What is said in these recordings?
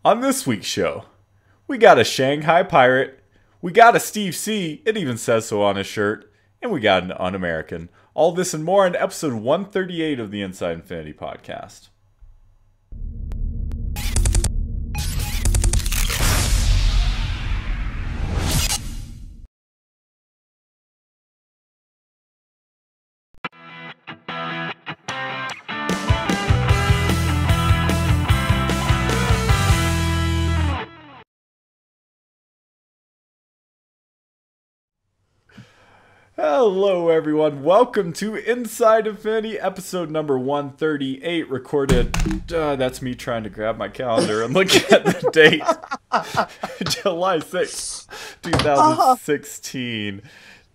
On this week's show, we got a Shanghai pirate, we got a Steve C, it even says so on his shirt, and we got an un-American. All this and more on episode 138 of the Inside Infinity podcast. Hello everyone, welcome to Inside Infinity, episode number 138, recorded, that's me trying to grab my calendar and look at the date, July 6th, 2016.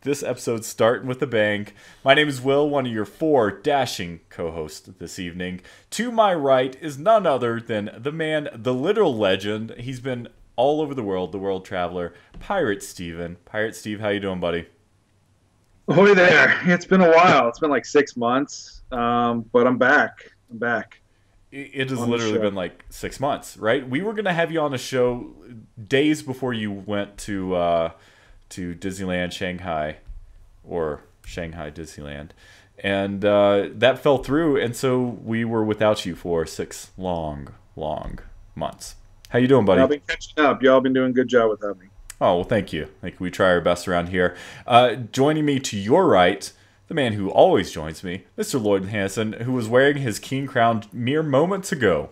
This episode's starting with a bang. My name is Will, one of your four dashing co-hosts this evening. To my right is none other than the man, the literal legend. He's been all over the world traveler, Pirate Steven. Pirate Steve, how you doing, buddy? Ahoy there. It's been a while. It's been like 6 months, but I'm back. It has literally been like 6 months, right? We were going to have you on the show days before you went to Disneyland Shanghai, or Shanghai Disneyland, and that fell through, and so we were without you for 6 long months. How you doing, buddy? I've been catching up. Y'all been doing a good job without me. Oh, well, thank you. We try our best around here. Joining me to your right, the man who always joins me, Mr. Lloyd Hansen, who was wearing his king crown mere moments ago.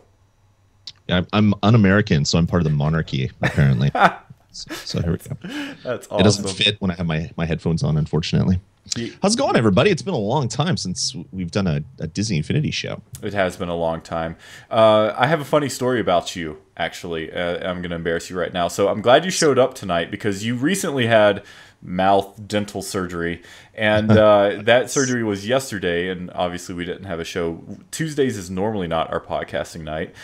Yeah, I'm un-American, so I'm part of the monarchy, apparently. so here we go. That's awesome. It doesn't fit when I have my headphones on, unfortunately. How's it going, everybody? It's been a long time since we've done a Disney Infinity show. It has been a long time. I have a funny story about you, actually. I'm going to embarrass you right now. So I'm glad you showed up tonight because you recently had mouth dental surgery. And that surgery was yesterday, and obviously we didn't have a show. Tuesdays is normally not our podcasting night.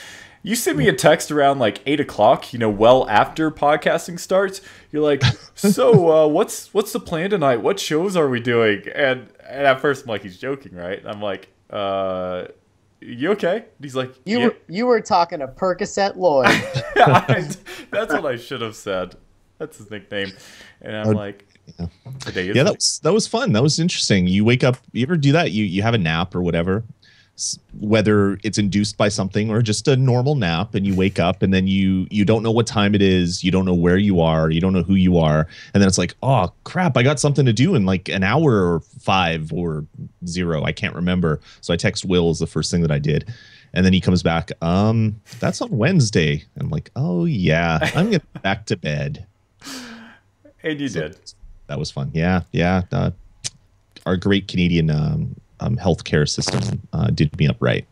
You sent me a text around like 8 o'clock, well after podcasting starts. You're like, so what's the plan tonight? What shows are we doing? And at first I'm like, he's joking, right? And I'm like, you okay? And he's like, you were talking to Percocet Lloyd. That's what I should have said. That's his nickname. And I'm like, yeah, today is that was fun. That was interesting. You wake up, you ever do that? You have a nap or whatever, whether it's induced by something or just a normal nap, and you wake up and then you don't know what time it is, you don't know where you are, you don't know who you are, and then it's like, oh crap, I got something to do in like an hour or 5 or 0, I can't remember. So I text Will is the first thing that I did, and then he comes back, that's on Wednesday. I'm like, oh yeah, I'm getting back to bed. And you did. That was fun. Yeah. Our great Canadian healthcare system did me up right.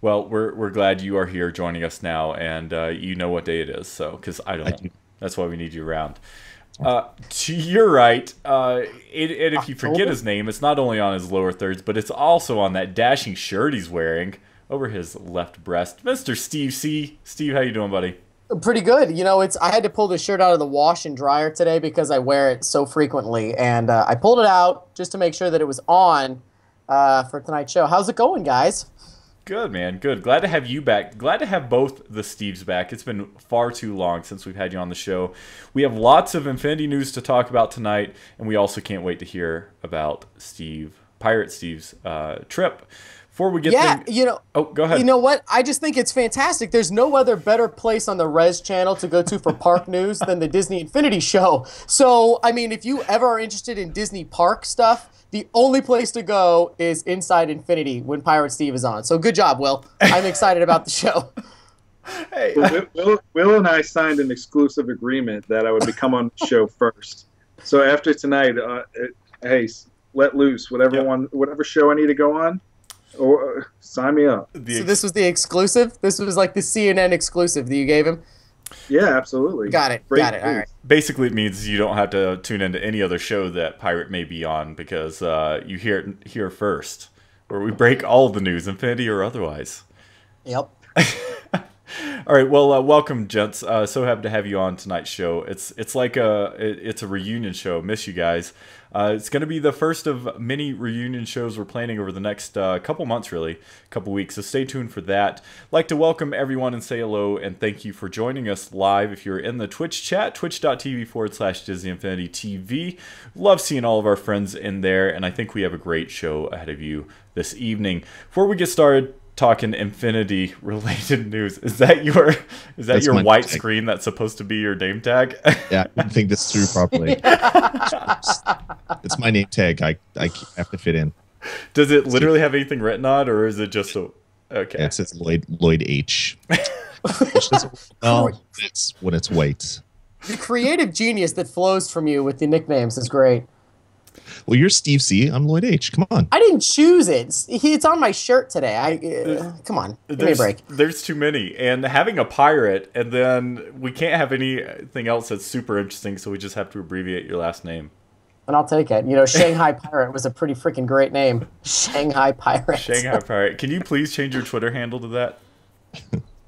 Well, we're glad you are here joining us now, and you know what day it is. So, because I don't. That's why we need you around. To your right, and if you forget his name, it's not only on his lower thirds, but it's also on that dashing shirt he's wearing over his left breast, Mr. Steve C. Steve, how you doing, buddy? Pretty good. I had to pull the shirt out of the wash and dryer today because I wear it so frequently, and I pulled it out just to make sure that it was on for tonight's show. How's it going, guys? Good, man. Good. Glad to have you back. Glad to have both the Steves back. It's been far too long since we've had you on the show. We have lots of Infinity news to talk about tonight, and we also can't wait to hear about Pirate Steve's trip. Before we get oh, go ahead. You know what? I just think it's fantastic. There's no other better place on the Res channel to go to for park news than the Disney Infinity show. So, I mean, if you ever are interested in Disney park stuff, the only place to go is Inside Infinity when Pirate Steve is on. So good job, Will. I'm excited about the show. Hey, Will and I signed an exclusive agreement that I would become on the show first. So after tonight, hey, let loose. Whatever show I need to go on, or sign me up. So this was the exclusive? This was like the CNN exclusive that you gave him? Yeah, absolutely. Got it. All right. Basically, it means you don't have to tune into any other show that Pirate may be on because you hear it here first, where we break all the news, Infinity or otherwise. Yep. All right, well, welcome, gents. So happy to have you on tonight's show. It's like it's a reunion show. Miss you guys. It's going to be the first of many reunion shows we're planning over the next couple months, really, couple weeks. So stay tuned for that. I'd like to welcome everyone and say hello and thank you for joining us live. If you're in the Twitch chat, twitch.tv/Disney Infinity TV. Love seeing all of our friends in there, and I think we have a great show ahead of you this evening. Before we get started talking Infinity related news, is that your white screen that's supposed to be your name tag? Yeah, I didn't think this through properly. It's my name tag. I have to fit in. Does it literally have anything written on, or is it just a okay? Yeah, it says Lloyd H. Well, it's when it's white. The creative genius that flows from you with the nicknames is great. Well, you're Steve C. I'm Lloyd H. Come on. I didn't choose it. It's on my shirt today. Come on. Give me a break. There's too many. And having a pirate, and then we can't have anything else that's super interesting, so we just have to abbreviate your last name. And I'll take it. You know, Shanghai Pirate was a pretty freaking great name. Shanghai Pirate. Shanghai Pirate. Can you please change your Twitter handle to that,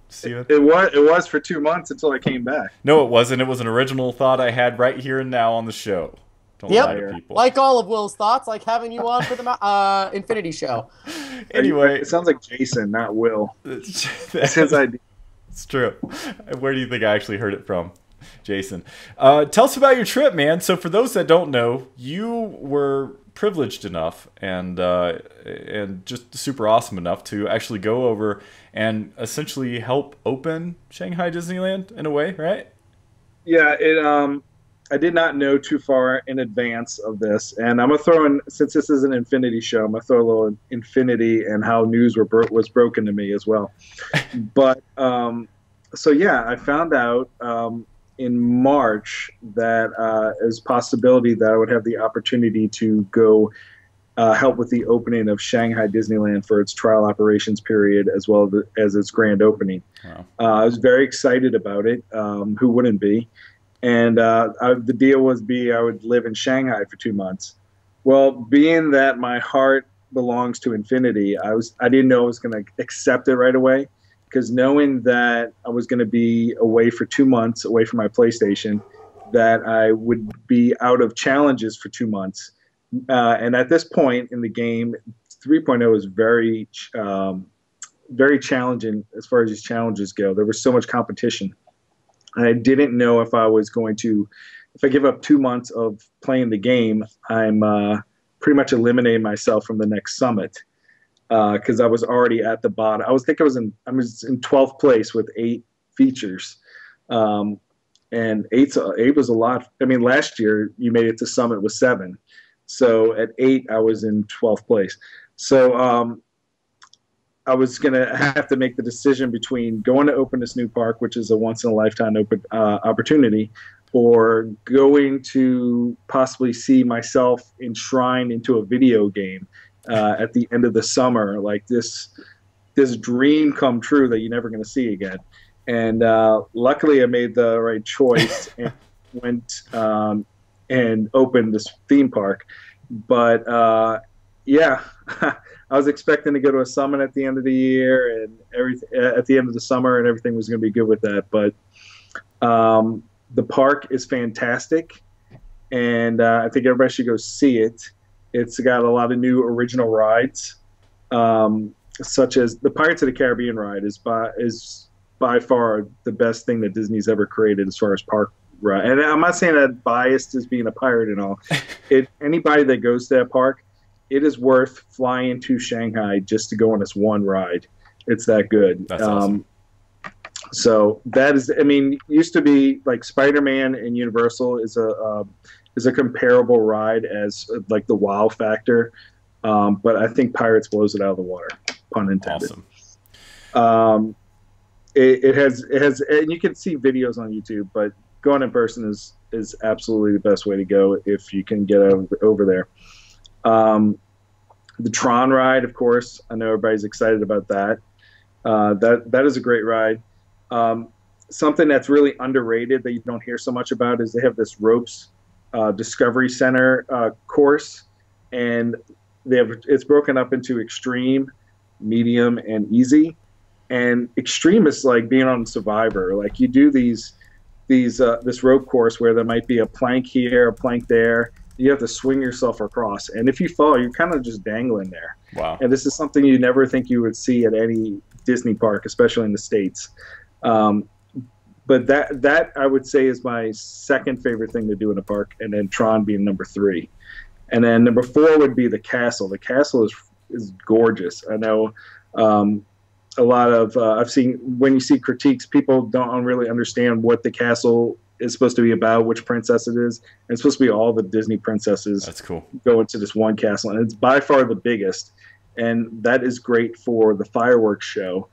Steven? It was for 2 months until I came back. No, it wasn't. It was an original thought I had right here and now on the show. Don't lie to people. Like all of Will's thoughts, like having you on for the Infinity Show. Anyway. It sounds like Jason, not Will. That's his idea. It's true. Where do you think I actually heard it from? Jason. Tell us about your trip, man. So for those that don't know, you were privileged enough and just super awesome enough to actually go over and essentially help open Shanghai Disneyland in a way, right? Yeah, I did not know too far in advance of this, and I'm gonna throw in, since this is an Infinity show, I'm gonna throw a little Infinity and how news was broken to me as well. But so yeah, I found out in March that there's a possibility that I would have the opportunity to go help with the opening of Shanghai Disneyland for its trial operations period as well as its grand opening. Wow. I was very excited about it. Who wouldn't be? And the deal was I would live in Shanghai for 2 months. Well, being that my heart belongs to Infinity, I didn't know I was going to accept it right away, because knowing that I was going to be away for 2 months, away from my PlayStation, that I would be out of challenges for 2 months. And at this point in the game, 3.0 is very challenging as far as these challenges go. There was so much competition. I didn't know if I give up 2 months of playing the game, I'm pretty much eliminating myself from the next summit, because I was already at the bottom. I was in 12th place with 8 features, and 8 was a lot. I mean, last year you made it to summit with 7, so at 8 I was in 12th place. So I was going to have to make the decision between going to open this new park, which is a once-in-a-lifetime opportunity, or going to possibly see myself enshrined into a video game at the end of the summer, like this dream come true that you're never going to see again. And luckily I made the right choice and went and opened this theme park. But yeah, I was expecting to go to a summit at the end of the year and at the end of the summer, and everything was going to be good with that. But the park is fantastic, and I think everybody should go see it. It's got a lot of new original rides, such as the Pirates of the Caribbean ride is by far the best thing that Disney's ever created as far as park ride. And I'm not saying that biased as being a pirate and all. Anybody that goes to that park, it is worth flying to Shanghai just to go on this one ride. It's that good. That's awesome. So that is, I mean, used to be like Spider-Man and Universal is a comparable ride as like the wow factor, but I think Pirates blows it out of the water, pun intended. Awesome. It has, and you can see videos on YouTube, but going in person is absolutely the best way to go if you can get over there. The Tron ride, of course, I know everybody's excited about that. That is a great ride. Something that's really underrated that you don't hear so much about is they have this ropes Discovery Center course, and it's broken up into extreme, medium, and easy. and extreme is like being on Survivor. Like you do this rope course where there might be a plank here, a plank there. You have to swing yourself across, and if you fall, you're kind of just dangling there. Wow. And this is something you never think you would see at any Disney park, especially in the States. But that I would say is my second favorite thing to do in a park, and then Tron being number 3. And then number 4 would be the castle. The castle is gorgeous. I know a lot of I've seen when you see critiques, people don't really understand what the castle is supposed to be about, which princess it is. And it's supposed to be all the Disney princesses. That's cool. Go into this one castle, and it's by far the biggest. And that is great for the fireworks show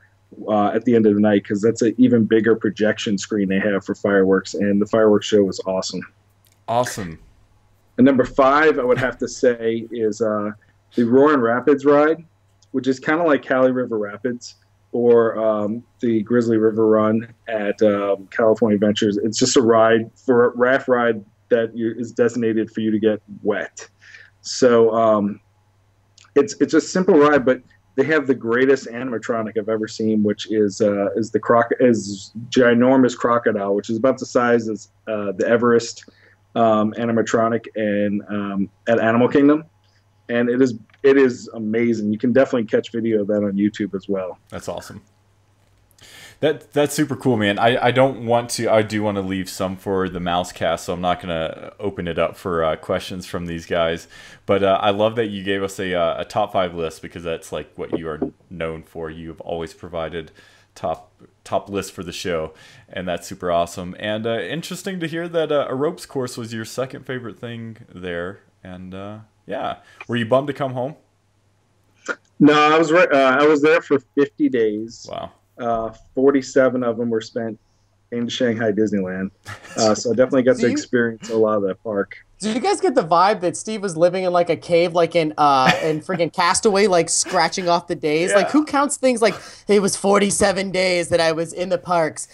at the end of the night, because that's an even bigger projection screen they have for fireworks, and the fireworks show was awesome. Awesome. And number 5, I would have to say, is the Roaring Rapids ride, which is kind of like Cali River Rapids or the Grizzly River Run at California Adventures. It's just a raft ride that is designated for you to get wet. So it's a simple ride, but they have the greatest animatronic I've ever seen, which is ginormous crocodile, which is about the size as the Everest animatronic at Animal Kingdom, and it is amazing. You can definitely catch video of that on YouTube as well. That's awesome. That's super cool, man. I don't want to. I do want to leave some for the Mousecast, so I'm not going to open it up for questions from these guys. But I love that you gave us a top 5 list, because that's like what you are known for. You've always provided top list for the show, and that's super awesome. And interesting to hear that a ropes course was your second favorite thing there. And yeah, were you bummed to come home? No, I was there for 50 days. Wow. 47 of them were spent in Shanghai Disneyland. So I definitely got to experience a lot of that park. Do you guys get the vibe that Steve was living in like a cave, like in friggin' Castaway, like scratching off the days? Yeah. Like who counts things like it was 47 days that I was in the parks,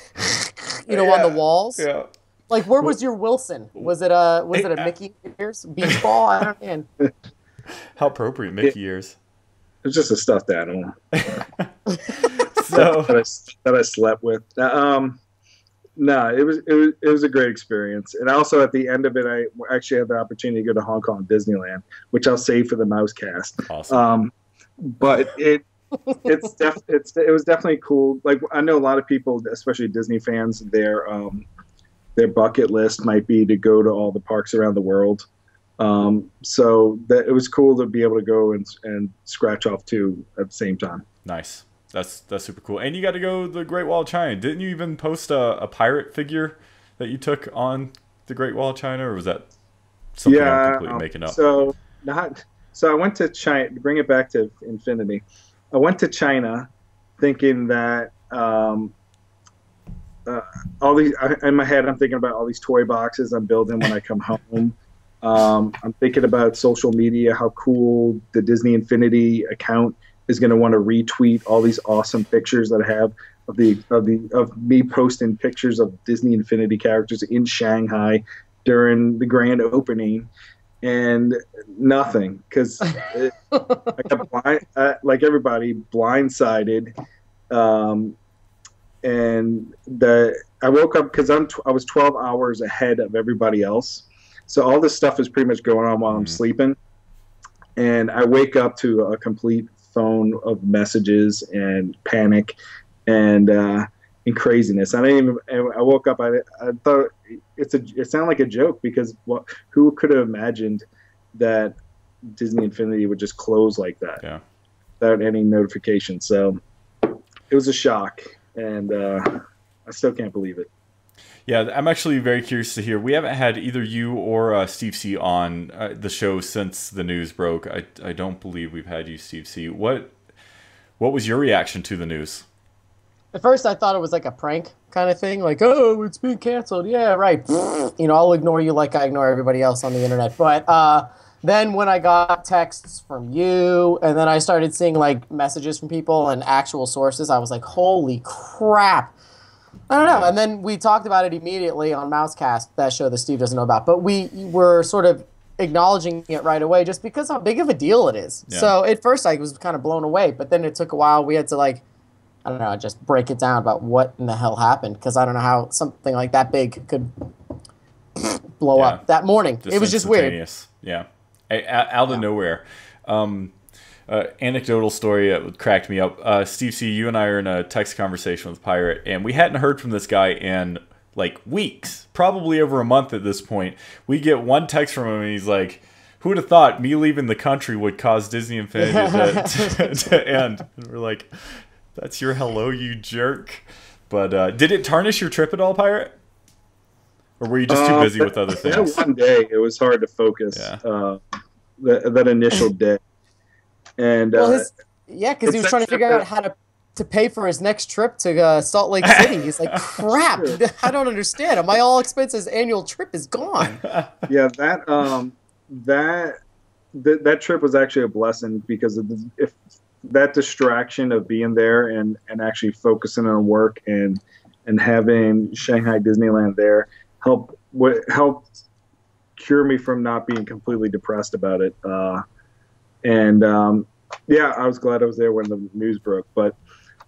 on the walls? Yeah. Like where was your Wilson? Was it a Mickey ears? Beach ball? I don't know. How appropriate, Mickey ears. It was just a stuffed animal. So that I slept with. No, it was a great experience, and also at the end of it, I actually had the opportunity to go to Hong Kong Disneyland, which I'll save for the Mousecast. Awesome. But it was definitely cool. Like I know a lot of people, especially Disney fans, their bucket list might be to go to all the parks around the world. So that it was cool to be able to go and scratch off 2 at the same time. Nice. That's super cool. And you got to go to the Great Wall of China. Didn't you even post a pirate figure that you took on the Great Wall of China, or was that something I'm completely making up? So I went to China, to bring it back to infinity. I went to China thinking that all these in my head, I'm thinking about all these toy boxes I'm building when I come home. I'm thinking about social media, how cool the Disney Infinity account is going to want to retweet all these awesome pictures that I have of me posting pictures of Disney Infinity characters in Shanghai during the grand opening, and nothing, because I got like everybody blindsided. And I woke up because I was 12 hours ahead of everybody else. So all this stuff is pretty much going on while I'm sleeping. And I wake up to a complete phone of messages and panic and craziness. I woke up, I thought it sounded like a joke, because who could have imagined that Disney Infinity would just close like that without any notification? So it was a shock, and I still can't believe it. Yeah, I'm actually very curious to hear. We haven't had either you or Steve C on the show since the news broke. I don't believe we've had you, Steve C. What was your reaction to the news? At first, I thought it was like a prank kind of thing, like, oh, it's being canceled. Yeah, right. I'll ignore you like I ignore everybody else on the internet. But then when I got texts from you, and then I started seeing like messages from people and actual sources, I was like, holy crap. I don't know. And then we talked about it immediately on Mousecast, that show that Steve doesn't know about. But we were sort of acknowledging it right away just because how big of a deal it is. Yeah. So at first I was kind of blown away, but then it took a while. We had to like I don't know, just break it down about what in the hell happened, because I don't know how something like that big could blow up that morning. It was just weird. Yeah, out of nowhere. Anecdotal story that cracked me up. Steve C, you and I are in a text conversation with Pirate, and we hadn't heard from this guy in like weeks, probably over a month at this point. We get one text from him, and he's like, "Who would have thought me leaving the country would cause Disney Infinity to end?" And we're like, "That's your hello, you jerk." But did it tarnish your trip at all, Pirate? Or were you just too busy with other things? One day, it was hard to focus. That initial day. And because he was trying to figure out how to pay for his next trip to Salt Lake City. He's like, crap, I don't understand. My all expenses annual trip is gone. Yeah, that trip was actually a blessing, because if that distraction of being there and actually focusing on work and having Shanghai Disneyland there helped cure me from not being completely depressed about it. I was glad I was there when the news broke. But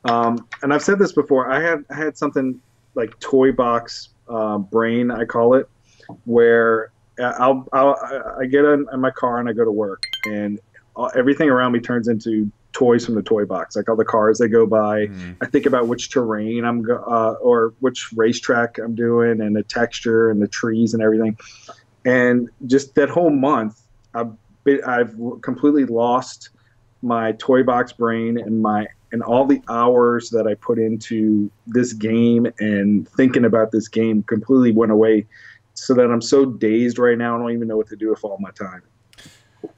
and I've said this before, I had something like toy box brain, I call it, where I get in my car and I go to work, and everything around me turns into toys from the toy box, like all the cars that go by. I think about which terrain or which racetrack I'm doing, and the texture and the trees and everything. And just that whole month, I've completely lost my toy box brain, and all the hours that I put into this game and thinking about this game completely went away, so that I'm so dazed right now I don't even know what to do with all my time.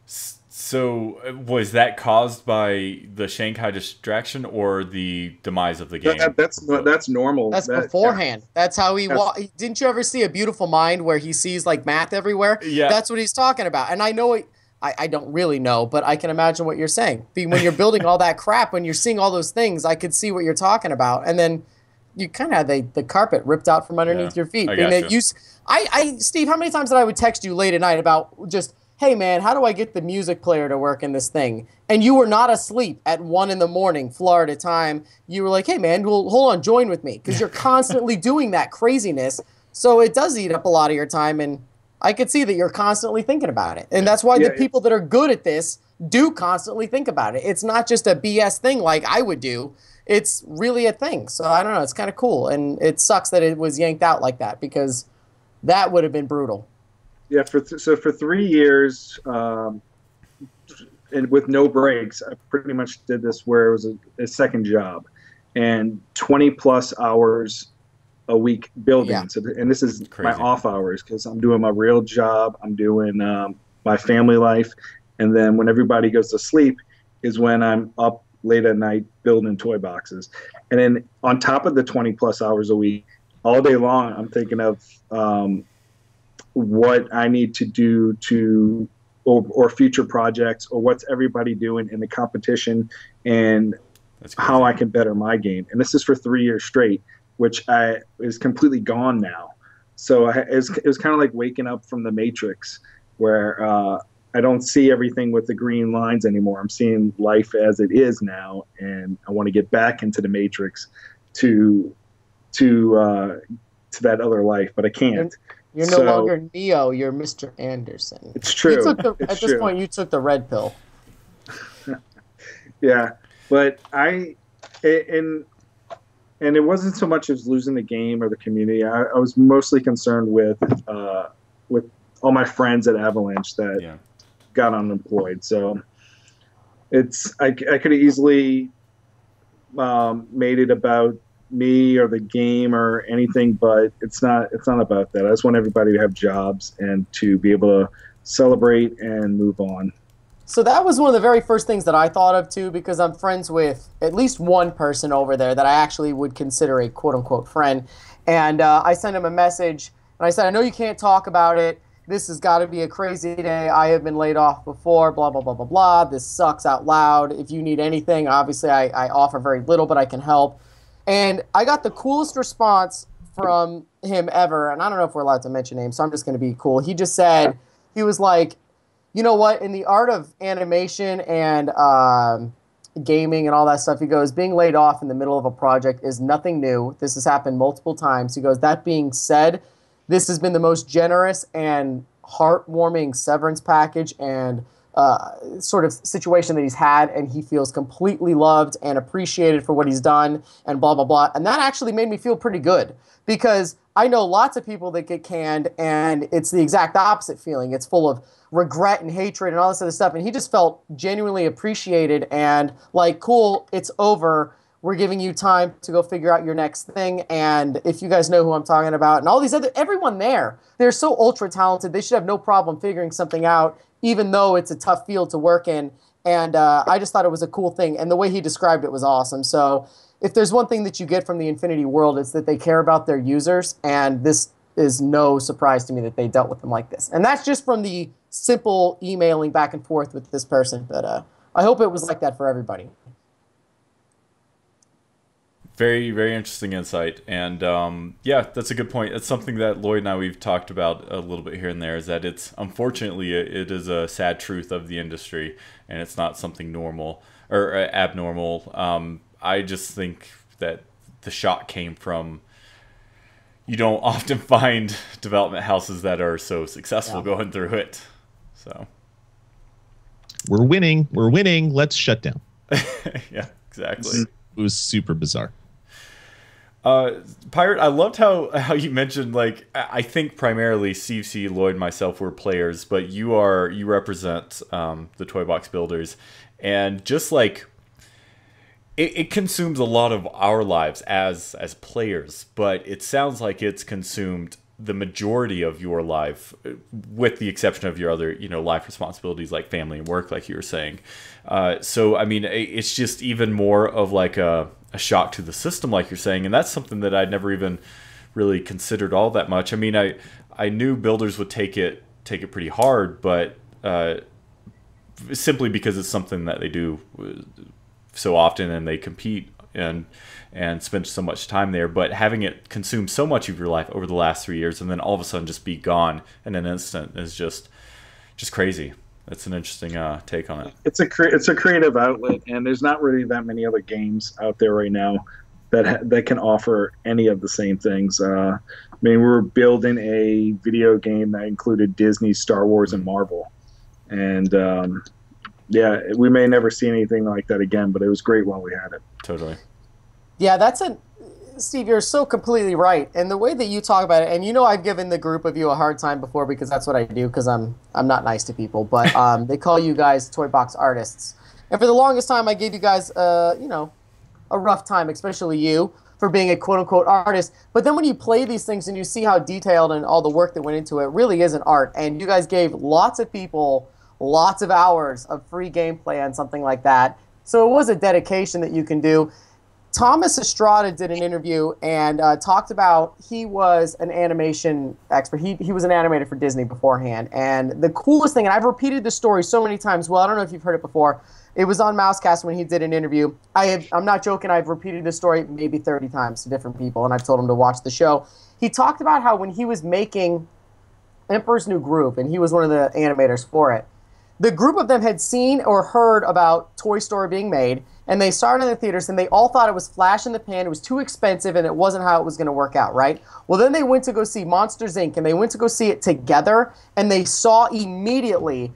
So was that caused by the Shanghai distraction or the demise of the game? That's normal. That's beforehand. Yeah. That's how didn't you ever see A Beautiful Mind, where he sees like math everywhere? Yeah. That's what he's talking about. And I know I don't really know, but I can imagine what you're saying. When you're building all that crap, when you're seeing all those things, I could see what you're talking about. And then you kind of have the carpet ripped out from underneath your feet. I gotcha. Steve, how many times did I would text you late at night about just, hey man, how do I get the music player to work in this thing? And you were not asleep at 1 a.m, Florida time. You were like, hey man, well, hold on, join with me. Because you're constantly doing that craziness. So it does eat up a lot of your time, and I could see that you're constantly thinking about it. And that's why the people that are good at this do constantly think about it. It's not just a BS thing like I would do. It's really a thing. So I don't know, it's kind of cool. And it sucks that it was yanked out like that, because that would have been brutal. Yeah, for 3 years, and with no breaks, I pretty much did this where it was a second job, and 20+ hours a week building. Yeah. So, and this is Crazy. my off hours, because I'm doing my real job. I'm doing my family life, and then when everybody goes to sleep is when I'm up late at night building toy boxes. And then on top of the 20+ hours a week, all day long, I'm thinking of what I need to do or future projects, or what's everybody doing in the competition, and how I can better my game. And this is for 3 years straight, which is completely gone now. So it was kind of like waking up from the Matrix, where I don't see everything with the green lines anymore. I'm seeing life as it is now, and I want to get back into the Matrix to that other life, but I can't. You're no longer Neo. You're Mr. Anderson. It's true. At this point, you took the red pill. Yeah, but and it wasn't so much as losing the game or the community. I was mostly concerned with all my friends at Avalanche that got unemployed. So I could have easily made it about me or the game or anything, but it's not about that. I just want everybody to have jobs and to be able to celebrate and move on. So that was one of the very first things that I thought of too, because I'm friends with at least one person over there that I actually would consider a quote-unquote friend. And I sent him a message, and I said, I know you can't talk about it. This has got to be a crazy day. I have been laid off before, blah, blah, blah, blah, blah. This sucks out loud. If you need anything, obviously I offer very little, but I can help. And I got the coolest response from him ever, and I don't know if we're allowed to mention names, so I'm just going to be cool. He just said, he was like, you know what, in the art of animation and gaming and all that stuff. He goes, being laid off in the middle of a project is nothing new. This has happened multiple times. He goes, that being said, this has been the most generous and heartwarming severance package and sort of situation that he's had, and he feels completely loved and appreciated for what he's done and blah, blah, blah. And that actually made me feel pretty good, because I know lots of people that get canned and it's the exact opposite feeling. It's full of regret and hatred and all this other stuff. And he just felt genuinely appreciated and like, cool, it's over. We're giving you time to go figure out your next thing. And if you guys know who I'm talking about, and all these other, everyone there, they're so ultra talented. They should have no problem figuring something out, even though it's a tough field to work in. And I just thought it was a cool thing. And the way he described it was awesome. So if there's one thing that you get from the Infinity world, it's that they care about their users. And this is no surprise to me that they dealt with them like this. And that's just from the simple emailing back and forth with this person. But I hope it was like that for everybody. Very, very interesting insight. And yeah, that's a good point. It's something that Lloyd and I, we've talked about a little bit here and there, is that it's, unfortunately, it is a sad truth of the industry, and it's not something normal or abnormal. I just think that the shock came from, you don't often find development houses that are so successful going through it. So we're winning. Let's shut down. Yeah, exactly. It was super bizarre. Pirate, I loved how you mentioned, like, I think primarily Steve C, Lloyd, myself were players, but you represent the Toy Box builders, and just like it consumes a lot of our lives as players, but it sounds like it's consumed the majority of your life, with the exception of your other, life responsibilities like family and work, like you were saying. So, I mean, it's just even more of like a shock to the system, like you're saying. And that's something that I'd never even really considered all that much. I mean, I knew builders would take it pretty hard, but simply because it's something that they do so often and they compete and spend so much time there, but having it consume so much of your life over the last 3 years and then all of a sudden just be gone in an instant is just crazy. That's an interesting take on it. It's a creative outlet, and there's not really that many other games out there right now that can offer any of the same things. I mean, we were building a video game that included Disney, Star Wars, and Marvel, and yeah, we may never see anything like that again, but it was great while we had it. Totally. Yeah, Steve, you're so completely right. And the way that you talk about it, and I've given the group of you a hard time before because that's what I do, because I'm not nice to people, but they call you guys Toy Box artists. And for the longest time, I gave you guys, a rough time, especially you, for being a quote-unquote artist. But then when you play these things and you see how detailed and all the work that went into it, really is an art. And you guys gave lots of people lots of hours of free gameplay on something like that. So it was a dedication that you can do. Thomas Estrada did an interview and talked about he was an animation expert. He was an animator for Disney beforehand. And the coolest thing, and I've repeated this story so many times, well, I don't know if you've heard it before. It was on Mousecast when he did an interview. I'm not joking, I've repeated this story maybe 30 times to different people, and I've told them to watch the show. He talked about how when he was making Emperor's New Groove, and he was one of the animators for it, the group of them had seen or heard about Toy Story being made, and they saw it in the theaters, and they all thought it was flash in the pan, it was too expensive, and it wasn't how it was going to work out, right? Well, then they went to go see Monsters, Inc., and they went to go see it together, and they saw immediately,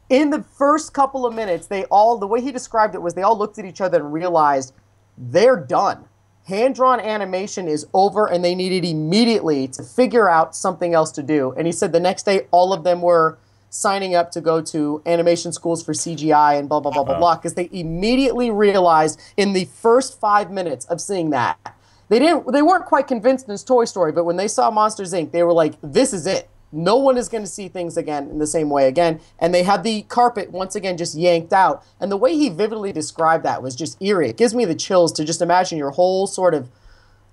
in the first couple of minutes, the way he described it was they all looked at each other and realized they're done. Hand-drawn animation is over, and they needed immediately to figure out something else to do. And he said the next day, all of them were signing up to go to animation schools for CGI and blah, blah, blah, blah, blah, because they immediately realized in the first 5 minutes of seeing that, they weren't quite convinced in his Toy Story, but when they saw Monsters, Inc., they were like, this is it. No one is going to see things again in the same way again. And they had the carpet once again just yanked out. And the way he vividly described that was just eerie. It gives me the chills to just imagine your whole sort of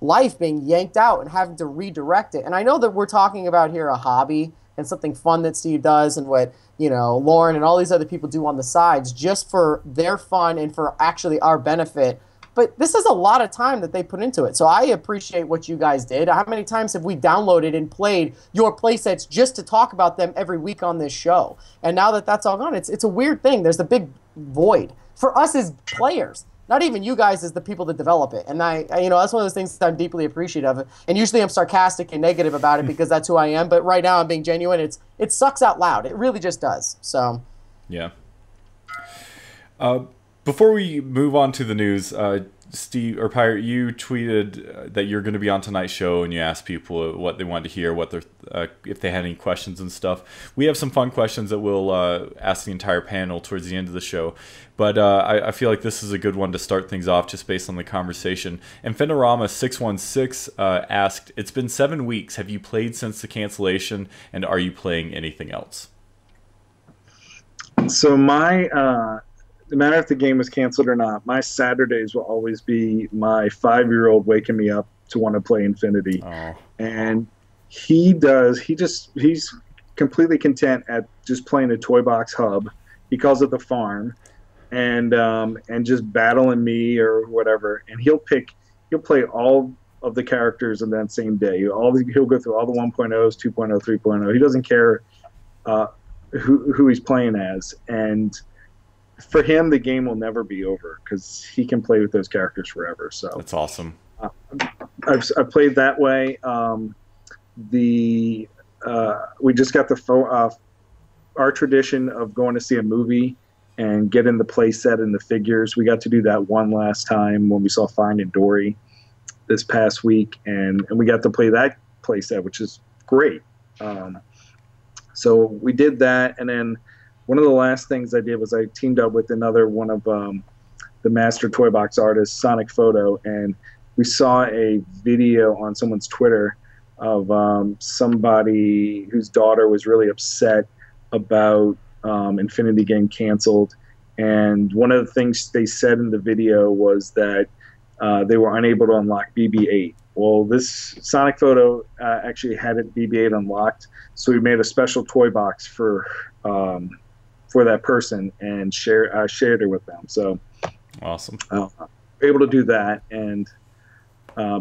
life being yanked out and having to redirect it. And I know that we're talking about here a hobby and something fun that Steve does and what, Lauren and all these other people do on the sides just for their fun and for actually our benefit. But this is a lot of time that they put into it. So I appreciate what you guys did. How many times have we downloaded and played your playsets just to talk about them every week on this show? And now that that's all gone, it's a weird thing. There's a big void for us as players. Not even you guys as the people that develop it. And you know, that's one of those things that I'm deeply appreciative of. And usually I'm sarcastic and negative about it because that's who I am. But right now I'm being genuine. It sucks out loud. It really just does. So. Yeah. Before we move on to the news, Steve or Pirate, you tweeted that you're going to be on tonight's show, and you asked people what they wanted to hear, what if they had any questions and stuff. We have some fun questions that we'll ask the entire panel towards the end of the show, but I feel like this is a good one to start things off, just based on the conversation. And Finorama616 asked, "It's been 7 weeks. Have you played since the cancellation, and are you playing anything else?" So no matter if the game was canceled or not, my Saturdays will always be my 5-year-old waking me up to want to play Infinity. Oh. And he's completely content at just playing a Toy Box Hub. He calls it the farm, and just battling me or whatever. And he'll play all of the characters in that same day. He'll go through all the 1.0s, 2.0, 3.0. He doesn't care who he's playing as. And for him, the game will never be over because he can play with those characters forever. So That's awesome. I've played that way. We just got our tradition of going to see a movie and getting the play set and the figures. We got to do that one last time when we saw Finding Dory this past week, and we got to play that play set, which is great. So we did that, and then one of the last things I did was I teamed up with another one of the master toy box artists, Sonic Photo, and we saw a video on someone's Twitter of somebody whose daughter was really upset about Infinity getting canceled. And one of the things they said in the video was that they were unable to unlock BB-8. Well, this Sonic Photo actually had it BB-8 unlocked, so we made a special toy box for that person and shared it with them. So awesome. Able to do that. And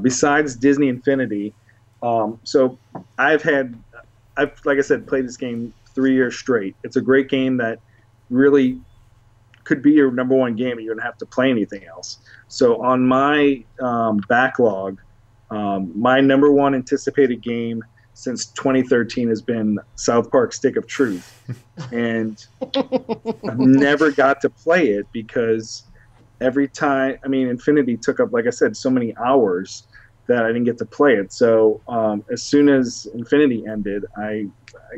besides Disney Infinity, so I've like I said, played this game 3 years straight. It's a great game that really could be your number one game and you don't have to play anything else. So on my backlog, my number one anticipated game since 2013 has been South Park Stick of Truth. And I've never got to play it because every time, Infinity took up, like I said, so many hours that I didn't get to play it. So as soon as Infinity ended, I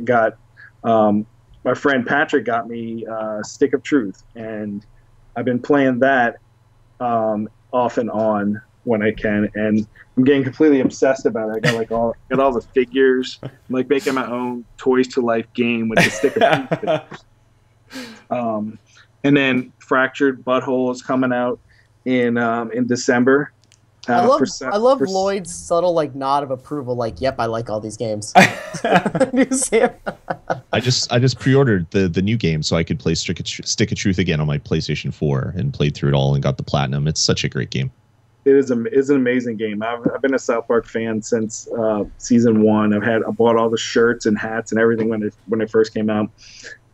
got, my friend Patrick got me Stick of Truth. And I've been playing that off and on when I can, and I'm getting completely obsessed about it. I got all the figures. I'm like making my own Toys to Life game with the Stick of Truth figures. And then Fractured Butthole is coming out in December. I love Lloyd's subtle nod of approval. Yep, I like all these games. You see him? I just pre-ordered the new game so I could play Stick of Truth again on my PlayStation 4 and played through it all and got the platinum. It's such a great game. It's an amazing game. I've been a South Park fan since season 1. I bought all the shirts and hats and everything when it first came out,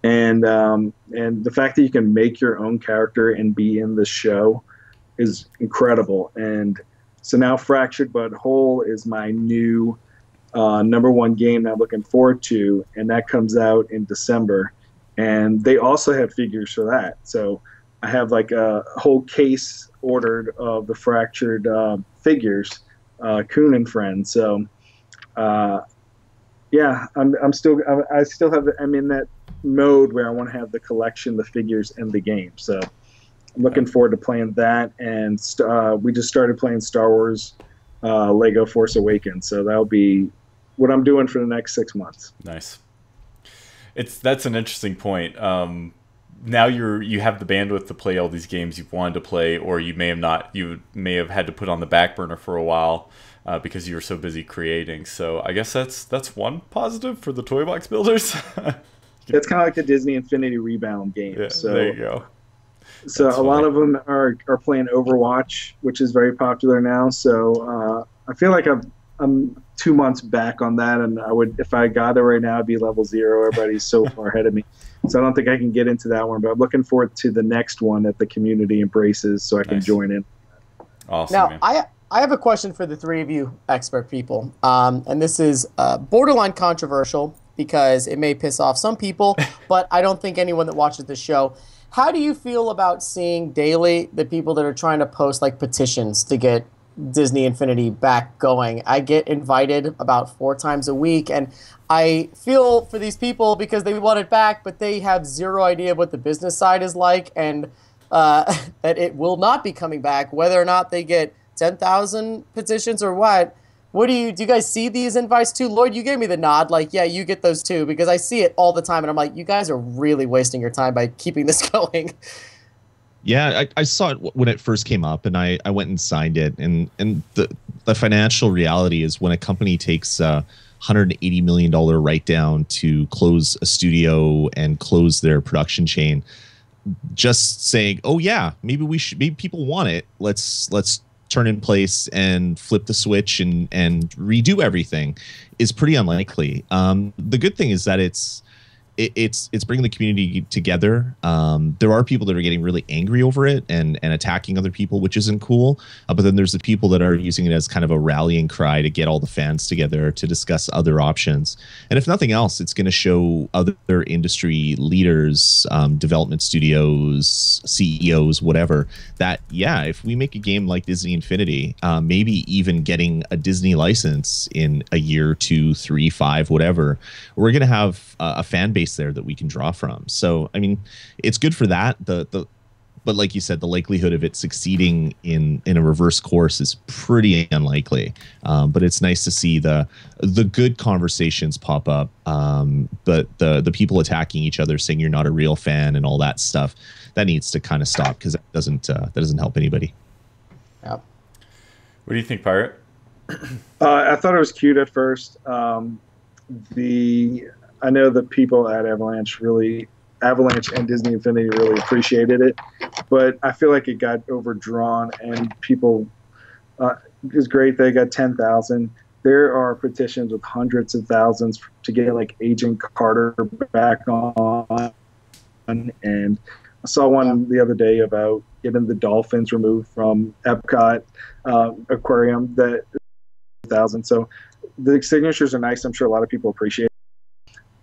and the fact that you can make your own character and be in the show is incredible. And so now Fractured But Whole is my new number one game that I'm looking forward to, and that comes out in December. And they also have figures for that. So I have a whole case ordered of the Fractured figures, Coon and Friends. So yeah, I'm in that mode where I want to have the collection, the figures, and the game. So I'm looking forward to playing that. And we just started playing Star Wars Lego Force Awakens. So that'll be what I'm doing for the next 6 months. Nice. That's an interesting point. Now you have the bandwidth to play all these games you've wanted to play, or you may have not. You may have had to put on the back burner for a while because you were so busy creating. So I guess that's one positive for the toy box builders. It's kind of like the Disney Infinity Rebound game. Yeah, so there you go. So that's lot of them are playing Overwatch, which is very popular now. So I feel like I'm 2 months back on that, and if I got it right now, I'd be level 0. Everybody's so far ahead of me. So I don't think I can get into that one, but I'm looking forward to the next one that the community embraces so I can join in. Awesome. Now, man. I have a question for the three of you expert people. And this is borderline controversial because it may piss off some people, but I don't think anyone that watches the show. How do you feel about seeing daily the people that are trying to post like petitions to get Disney Infinity back going? I get invited about 4 times a week, and I feel for these people because they want it back, but they have zero idea what the business side is like, and that it will not be coming back, whether or not they get 10,000 petitions or what. Do you guys see these invites too? Lloyd, you gave me the nod, like, yeah, you get those too, because I see it all the time, and I'm like, you guys are really wasting your time by keeping this going. Yeah, I saw it when it first came up, and I went and signed it. And the financial reality is when a company takes $180 million write down to close a studio and close their production chain, just saying, oh yeah, maybe people want it. Let's turn in place and flip the switch and redo everything is pretty unlikely. The good thing is that it's bringing the community together. There are people that are getting really angry over it and attacking other people, which isn't cool. But then there's the people that are using it as kind of a rallying cry to get all the fans together to discuss other options. And if nothing else, it's going to show other industry leaders, development studios, CEOs, whatever, that, yeah, if we make a game like Disney Infinity, maybe even getting a Disney license in a year, 2, 3, 5, whatever, we're going to have a fan base there that we can draw from. So I mean, it's good for that. But like you said, the likelihood of it succeeding in a reverse course is pretty unlikely. But it's nice to see the good conversations pop up. But the people attacking each other, saying you're not a real fan and all that stuff, that needs to kind of stop, because that doesn't help anybody. Yeah. What do you think, Pirate? I thought it was cute at first. I know the people at Avalanche and Disney Infinity really appreciated it, but I feel like it got overdrawn, and people, it was great they got 10,000. There are petitions with hundreds of thousands to get like Agent Carter back on, and I saw one the other day about getting the dolphins removed from Epcot Aquarium, that 1,000. So the signatures are nice. I'm sure a lot of people appreciate it.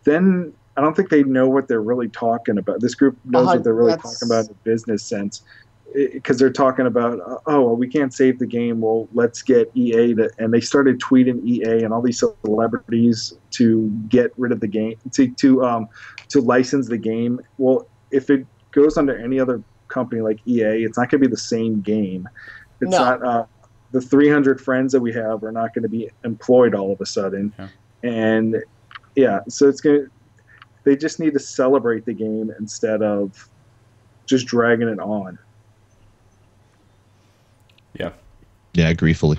Then I don't think they know what they're really talking about. This group knows what they're really talking about in a business sense, because they're talking about, oh, well, we can't save the game. Well, let's get EA to, and they started tweeting EA and all these celebrities to get rid of the game, to license the game. Well, if it goes under any other company like EA, it's not going to be the same game. It's not. The 300 friends that we have are not going to be employed all of a sudden, and yeah, so they just need to celebrate the game instead of just dragging it on. Yeah, I agree fully.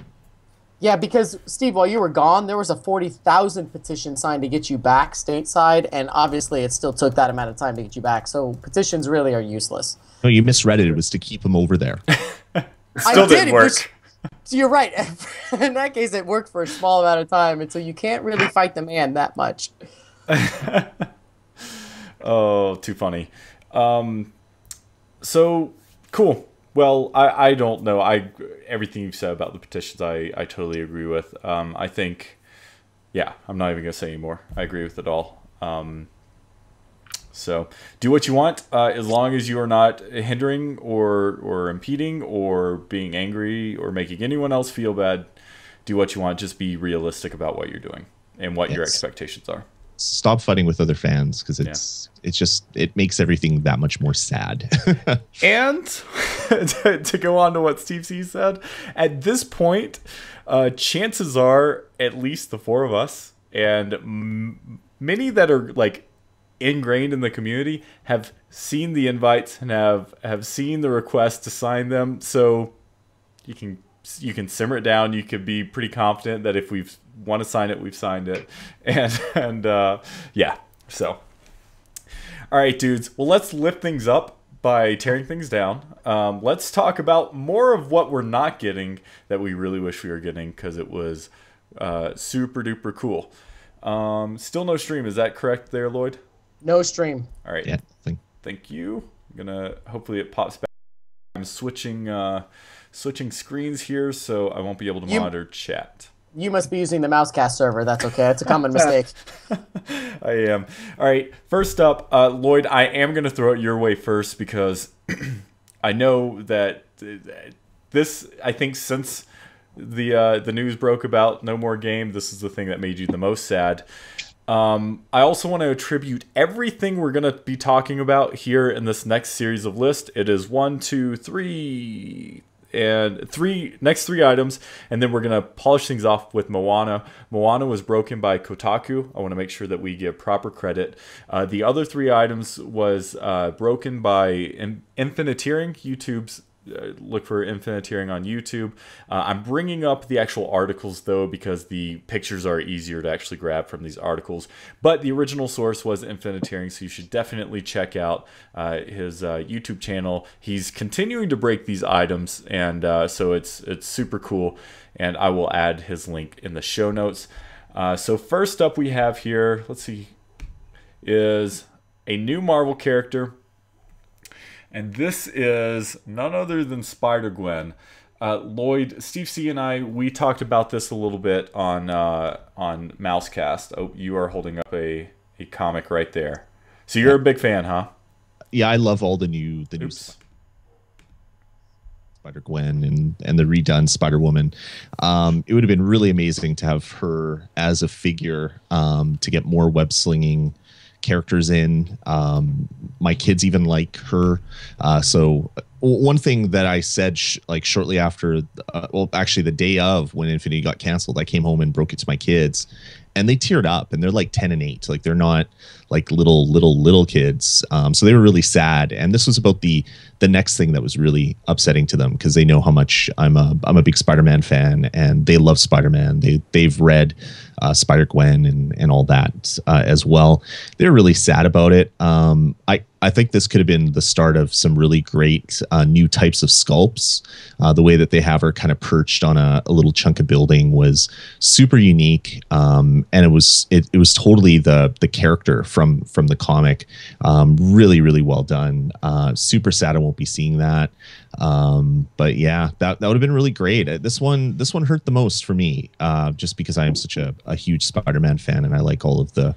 Yeah, because, Steve, while you were gone, there was a 40,000 petition signed to get you back stateside, and obviously it still took that amount of time to get you back, so petitions really are useless. No, you misread it. It was to keep them over there. Still didn't work. You're right. In that case, it worked for a small amount of time, and so you can't really fight the man that much. Oh, too funny. So, cool. Well, I don't know. Everything you've said about the petitions, I totally agree with. I think, yeah, I'm not even going to say anymore. I agree with it all. So do what you want, as long as you are not hindering or impeding or being angry or making anyone else feel bad. Do what you want. Just be realistic about what you're doing and what your expectations are. Stop fighting with other fans, because it makes everything that much more sad. And to go on to what Steve C said, at this point, chances are at least the 4 of us and many that are like ingrained in the community have seen the invites and have seen the request to sign them. So you can simmer it down. You could be pretty confident that if we want to sign it, we've signed it. And yeah. So, all right, dudes. Well, let's lift things up by tearing things down. Let's talk about more of what we're not getting that we really wish we were getting, because it was super duper cool. Still no stream. Is that correct there, Lloyd? No stream. All right. Yeah. Thank you. I'm gonna hopefully it pops back. I'm switching screens here, so I won't be able to monitor chat. You must be using the Mousecast server. That's okay. It's a common mistake. I am. All right. First up, Lloyd, I am going to throw it your way first because I know that this, I think since the news broke about No More Game, this is the thing that made you the most sad. I also want to attribute everything we're going to be talking about here in this next series of list. It is 1, 2, 3... and next three items, and then we're going to polish things off with Moana. Moana was broken by Kotaku. I want to make sure that we give proper credit. The other three items was broken by Infiniteering, YouTube's look for Infiniteering on YouTube. I'm bringing up the actual articles though because the pictures are easier to actually grab from these articles. But the original source was Infiniteering, so you should definitely check out his YouTube channel. He's continuing to break these items, and so it's super cool. And I will add his link in the show notes. So first up we have here, let's see, is a new Marvel character. And this is none other than Spider-Gwen. Lloyd, Steve C, and I, we talked about this a little bit on Mousecast. Oh, you are holding up a comic right there. So you're a big fan, huh? Yeah, I love all the new Spider-Gwen and the redone Spider-Woman. It would have been really amazing to have her as a figure, to get more web-slinging characters in. My kids even like her. So one thing that I said shortly after, well, actually the day of when Infinity got canceled, I came home and broke it to my kids, and they teared up, and they're like 10 and 8. Like they're not like little kids. So they were really sad. And this was about the next thing that was really upsetting to them, because they know how much I'm a big Spider-Man fan, and they love Spider-Man. They've read Spider-Gwen and all that as well. They're really sad about it. I think this could have been the start of some really great new types of sculpts. The way that they have her kind of perched on a little chunk of building was super unique, and it was totally the character from the comic. Really well done. Super sad I won't be seeing that. But yeah, that would have been really great. This one hurt the most for me, just because I am such a huge Spider-Man fan, and I like all of the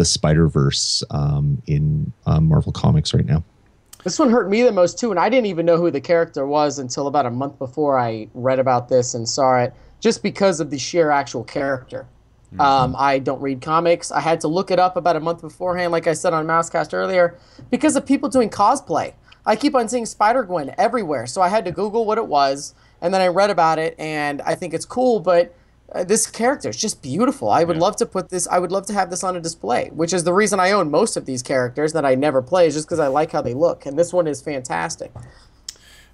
Spider-Verse in Marvel Comics right now. This one hurt me the most too, and I didn't even know who the character was until about a month before I read about this and saw it, just because of the sheer actual character. I don't read comics. I had to look it up about a month beforehand, like I said on Mousecast earlier, because of people doing cosplay. I keep on seeing Spider-Gwen everywhere, so I had to Google what it was, and then I read about it, and I think it's cool, but this character is just beautiful. I would love to put this, I would love to have this on a display, which is the reason I own most of these characters that I never play, is just because I like how they look, and this one is fantastic.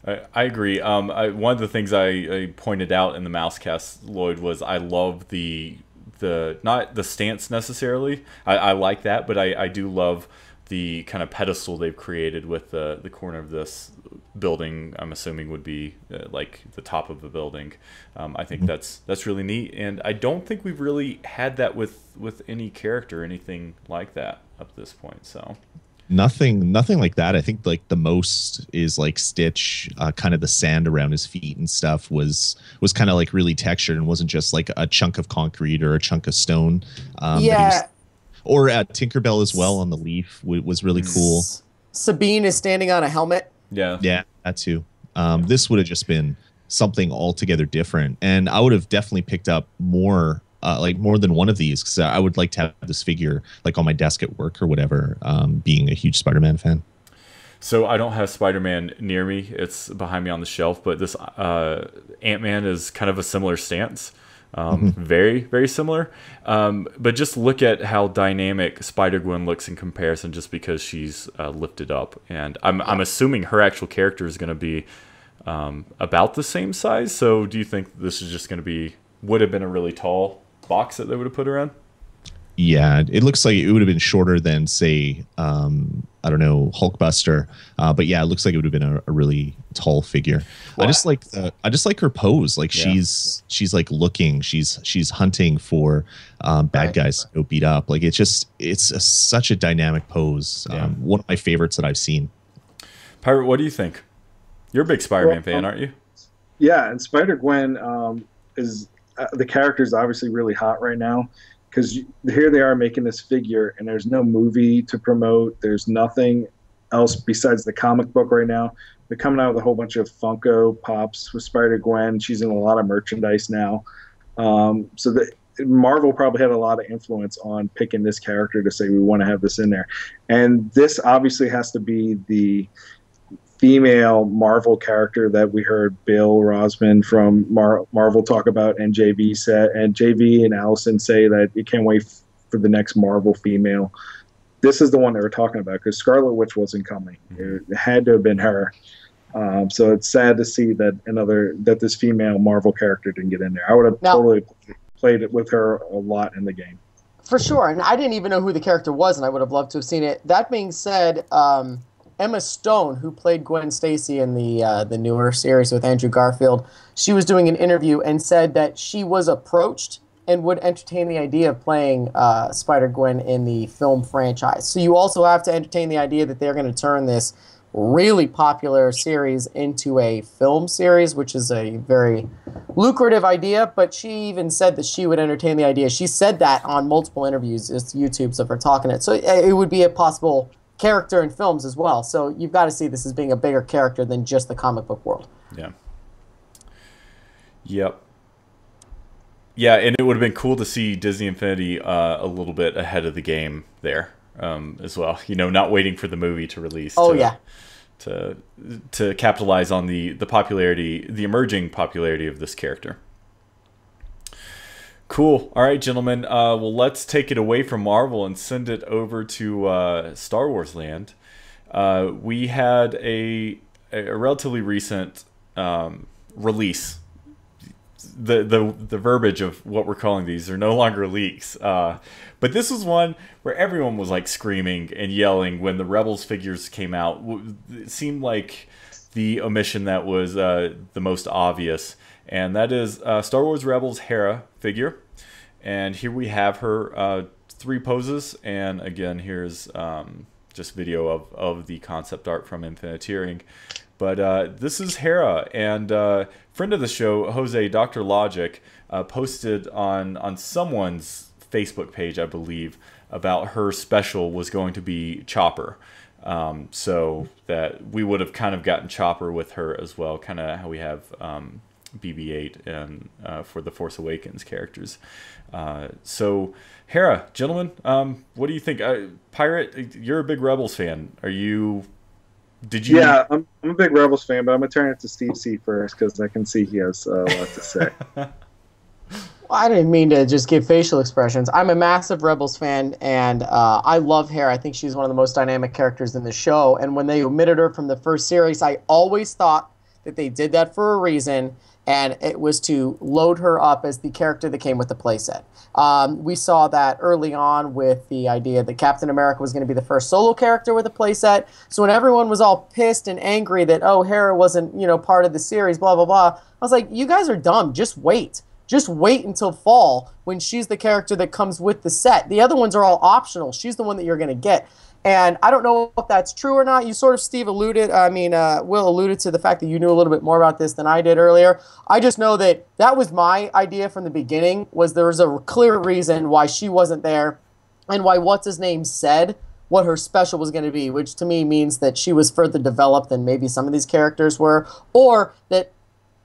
I agree. One of the things I pointed out in the Mousecast, Lloyd, was I love the not the stance necessarily. I like that, but I do love the kind of pedestal they've created with the corner of this building. I'm assuming would be like the top of the building. I think that's really neat, and I don't think we've really had that with any character, anything like that up to this point. So nothing like that. I think like the most is like Stitch, kind of the sand around his feet and stuff was kind of like really textured and wasn't just like a chunk of concrete or a chunk of stone. Or Tinkerbell as well on the leaf was really cool. Sabine is standing on a helmet. Yeah, that too. This would have just been something altogether different, and I would have definitely picked up more than one of these, because I would like to have this figure like on my desk at work or whatever, being a huge Spider-Man fan. So I don't have Spider-Man near me. It's behind me on the shelf, but this Ant-Man is kind of a similar stance. Very, very similar. But just look at how dynamic Spider-Gwen looks in comparison, just because she's lifted up. And I'm assuming her actual character is going to be about the same size. So do you think this is just going to would have been a really tall box that they would have put her in? Yeah, it looks like it would have been shorter than, say, I don't know, Hulkbuster. But yeah, it looks like it would have been a really tall figure. Well, I just like her pose. Like Yeah. she's like looking, she's hunting for bad guys to go beat up. Like such a dynamic pose. Yeah. One of my favorites that I've seen. Pirate, what do you think? You're a big Spider-Man fan, aren't you? Yeah, and Spider-Gwen is the character is obviously really hot right now because here they are making this figure, and there's no movie to promote. There's nothing else besides the comic book right now. They're coming out with a whole bunch of Funko Pops with Spider-Gwen. She's in a lot of merchandise now. So Marvel probably had a lot of influence on picking this character to say we want to have this in there. And this obviously has to be the female Marvel character that we heard Bill Rosman from Marvel talk about, and JV and Allison say that you can't wait for the next Marvel female. This is the one they were talking about because Scarlet Witch wasn't coming. It had to have been her. So it's sad to see that this female Marvel character didn't get in there. I would have totally played it with her a lot in the game. For sure, and I didn't even know who the character was, and I would have loved to have seen it. That being said, Emma Stone, who played Gwen Stacy in the newer series with Andrew Garfield, she was doing an interview and said that she was approached and would entertain the idea of playing Spider-Gwen in the film franchise. So you also have to entertain the idea that they're going to turn this really popular series into a film series, which is a very lucrative idea, but she even said that she would entertain the idea. She said that on multiple interviews, it's YouTubes of her talking it. So it would be a possible character in films as well. So you've got to see this as being a bigger character than just the comic book world. Yeah. Yep. Yeah, and it would have been cool to see Disney Infinity a little bit ahead of the game there as well. You know, not waiting for the movie to release. To capitalize on the popularity, the emerging popularity of this character. Cool. All right, gentlemen. Well, let's take it away from Marvel and send it over to Star Wars land. We had a relatively recent release. The verbiage of what we're calling these are no longer leaks. But this was one where everyone was like screaming and yelling when the Rebels figures came out. It seemed like the omission that was the most obvious. And that is Star Wars Rebels Hera figure. And here we have her 3 poses. And again, here's just video of the concept art from Infiniteering. But this is Hera. And friend of the show, Jose, Dr. Logic, posted on someone's Facebook page, I believe, about her special was going to be Chopper. So that we would have kind of gotten Chopper with her as well, kind of how we have BB-8 and for the Force Awakens characters. So Hera, gentlemen, what do you think? Pirate, you're a big Rebels fan. Are you? Did you? Yeah, I'm a big Rebels fan, but I'm gonna turn it to Steve C first because I can see he has a lot to say. I didn't mean to just give facial expressions. I'm a massive Rebels fan, and I love Hera. I think she's one of the most dynamic characters in the show. And when they omitted her from the first series, I always thought that they did that for a reason, and it was to load her up as the character that came with the playset. We saw that early on with the idea that Captain America was going to be the first solo character with a playset. So when everyone was all pissed and angry that, oh, Hera wasn't, part of the series, blah, blah, blah, I was like, you guys are dumb. Just wait. Just wait until fall when she's the character that comes with the set. The other ones are all optional. She's the one that you're going to get. And I don't know if that's true or not. You sort of, Steve, Will alluded to the fact that you knew a little bit more about this than I did earlier. I just know that was my idea from the beginning, was there was a clear reason why she wasn't there and why what's-his-name said what her special was going to be, which to me means that she was further developed than maybe some of these characters were, or that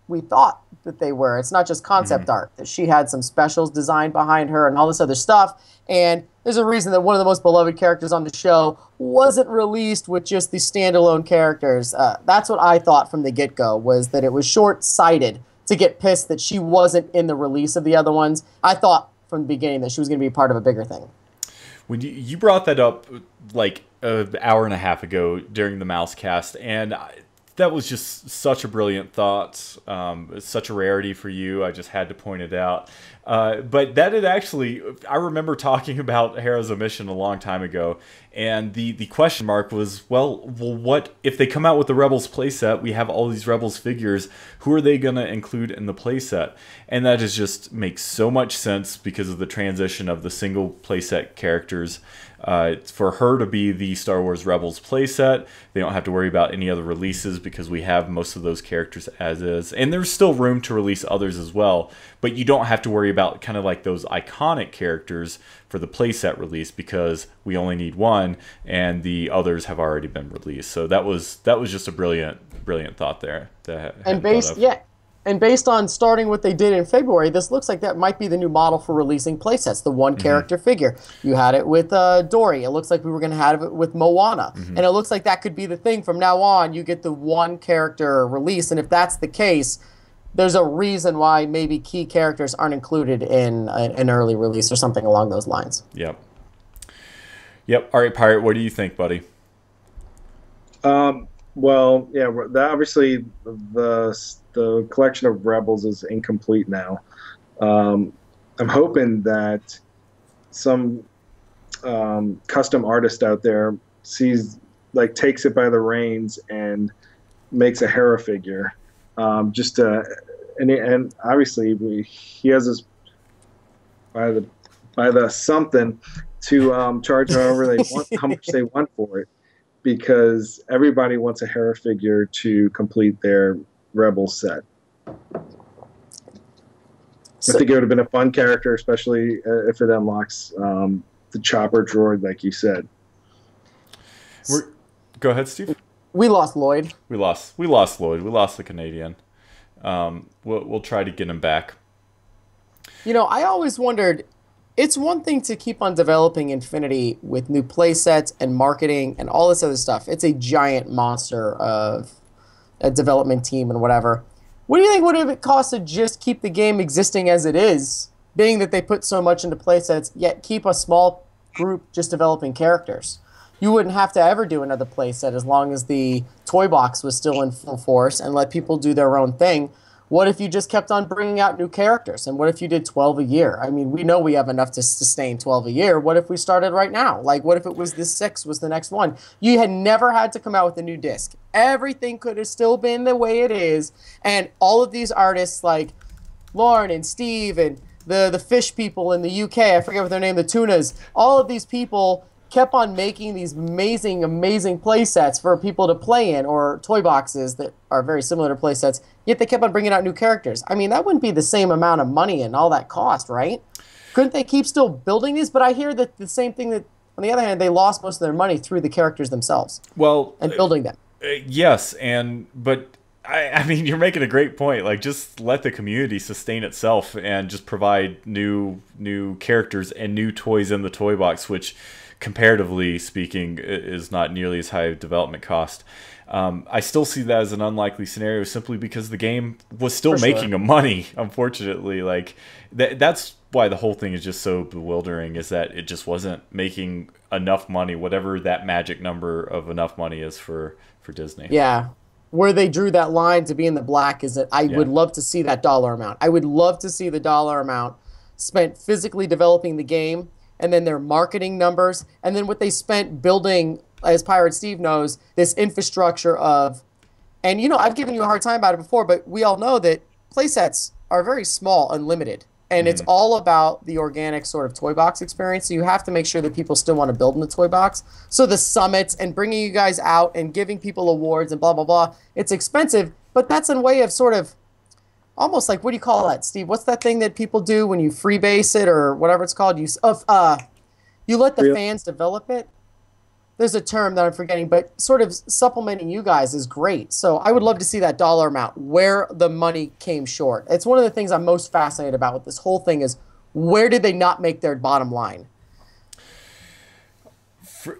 we thought that they were. It's not just concept art, that she had some specials designed behind her and all this other stuff. And there's a reason that one of the most beloved characters on the show wasn't released with just the standalone characters. That's what I thought from the get-go, was that it was short-sighted to get pissed that she wasn't in the release of the other ones. I thought from the beginning that she was going to be part of a bigger thing. When you brought that up like an hour and a half ago during the Mousecast, and that was just such a brilliant thought. It's such a rarity for you. I just had to point it out. But that had actually, I remember talking about Hera's Omission a long time ago, and the question mark was, well, what if they come out with the Rebels playset? We have all these Rebels figures. Who are they going to include in the playset? And that just makes so much sense because of the transition of the single playset characters. For her to be the Star Wars Rebels playset, they don't have to worry about any other releases because we have most of those characters as is. And there's still room to release others as well, but you don't have to worry about kind of like those iconic characters for the playset release because we only need one and the others have already been released. So that was just a brilliant thought there. And based on starting what they did in February, this looks like that might be the new model for releasing playsets, the one character figure. You had it with Dory. It looks like we were going to have it with Moana. And it looks like that could be the thing. From now on, you get the one character release. And if that's the case, there's a reason why maybe key characters aren't included in an early release or something along those lines. Yep. All right, Pirate, what do you think, buddy? Well, yeah, that obviously the collection of Rebels is incomplete now. I'm hoping that some custom artist out there takes it by the reins and makes a Hera figure. And obviously he has this by the something to charge however they want, how much they want for it, because everybody wants a Hera figure to complete their Rebel set. I think it would have been a fun character, especially if it unlocks the chopper droid, like you said. Go ahead, Steve. We lost Lloyd. We lost Lloyd. We lost the Canadian. We'll try to get him back. You know, I always wondered, it's one thing to keep on developing Infinity with new play sets and marketing and all this other stuff. It's a giant monster of a development team and whatever. What do you think would it cost to just keep the game existing as it is, being that they put so much into play sets, yet keep a small group just developing characters? You wouldn't have to ever do another play set as long as the toy box was still in full force and let people do their own thing. What if you just kept on bringing out new characters? And what if you did 12 a year? I mean, we know we have enough to sustain 12 a year. What if we started right now? Like, what if it was this 6 was the next one? You had never had to come out with a new disc. Everything could have still been the way it is. And all of these artists like Lauren and Steve and the fish people in the UK, I forget what their name, the tunas, all of these people kept on making these amazing, amazing play sets for people to play in, or toy boxes that are very similar to play sets, yet they kept on bringing out new characters. I mean, that wouldn't be the same amount of money and all that cost, right? Couldn't they keep still building these? But I hear that the same thing, that on the other hand, they lost most of their money through the characters themselves. Well, and building them. Yes, but I mean, you're making a great point. Like, just let the community sustain itself and just provide new characters and new toys in the toy box, which, comparatively speaking, is not nearly as high a development cost. I still see that as an unlikely scenario simply because the game was still making money, unfortunately. Like, that's why the whole thing is just so bewildering, is that it just wasn't making enough money, whatever that magic number of enough money is for Disney. Yeah. Where they drew that line to be in the black is that I would love to see that dollar amount. I would love to see the dollar amount spent physically developing the game, and then their marketing numbers, and then what they spent building, as Pirate Steve knows, this infrastructure of, and you know, I've given you a hard time about it before, but we all know that playsets are very small and limited, and it's all about the organic sort of toy box experience, so you have to make sure that people still want to build in the toy box. So the summits and bringing you guys out and giving people awards and blah, blah, blah, it's expensive, but that's a way of sort of, almost like, what do you call that, Steve? What's that thing that people do when you freebase it or whatever it's called? You let the fans develop it. There's a term that I'm forgetting, but sort of supplementing you guys is great. So I would love to see that dollar amount, where the money came short. It's one of the things I'm most fascinated about with this whole thing is, where did they not make their bottom line?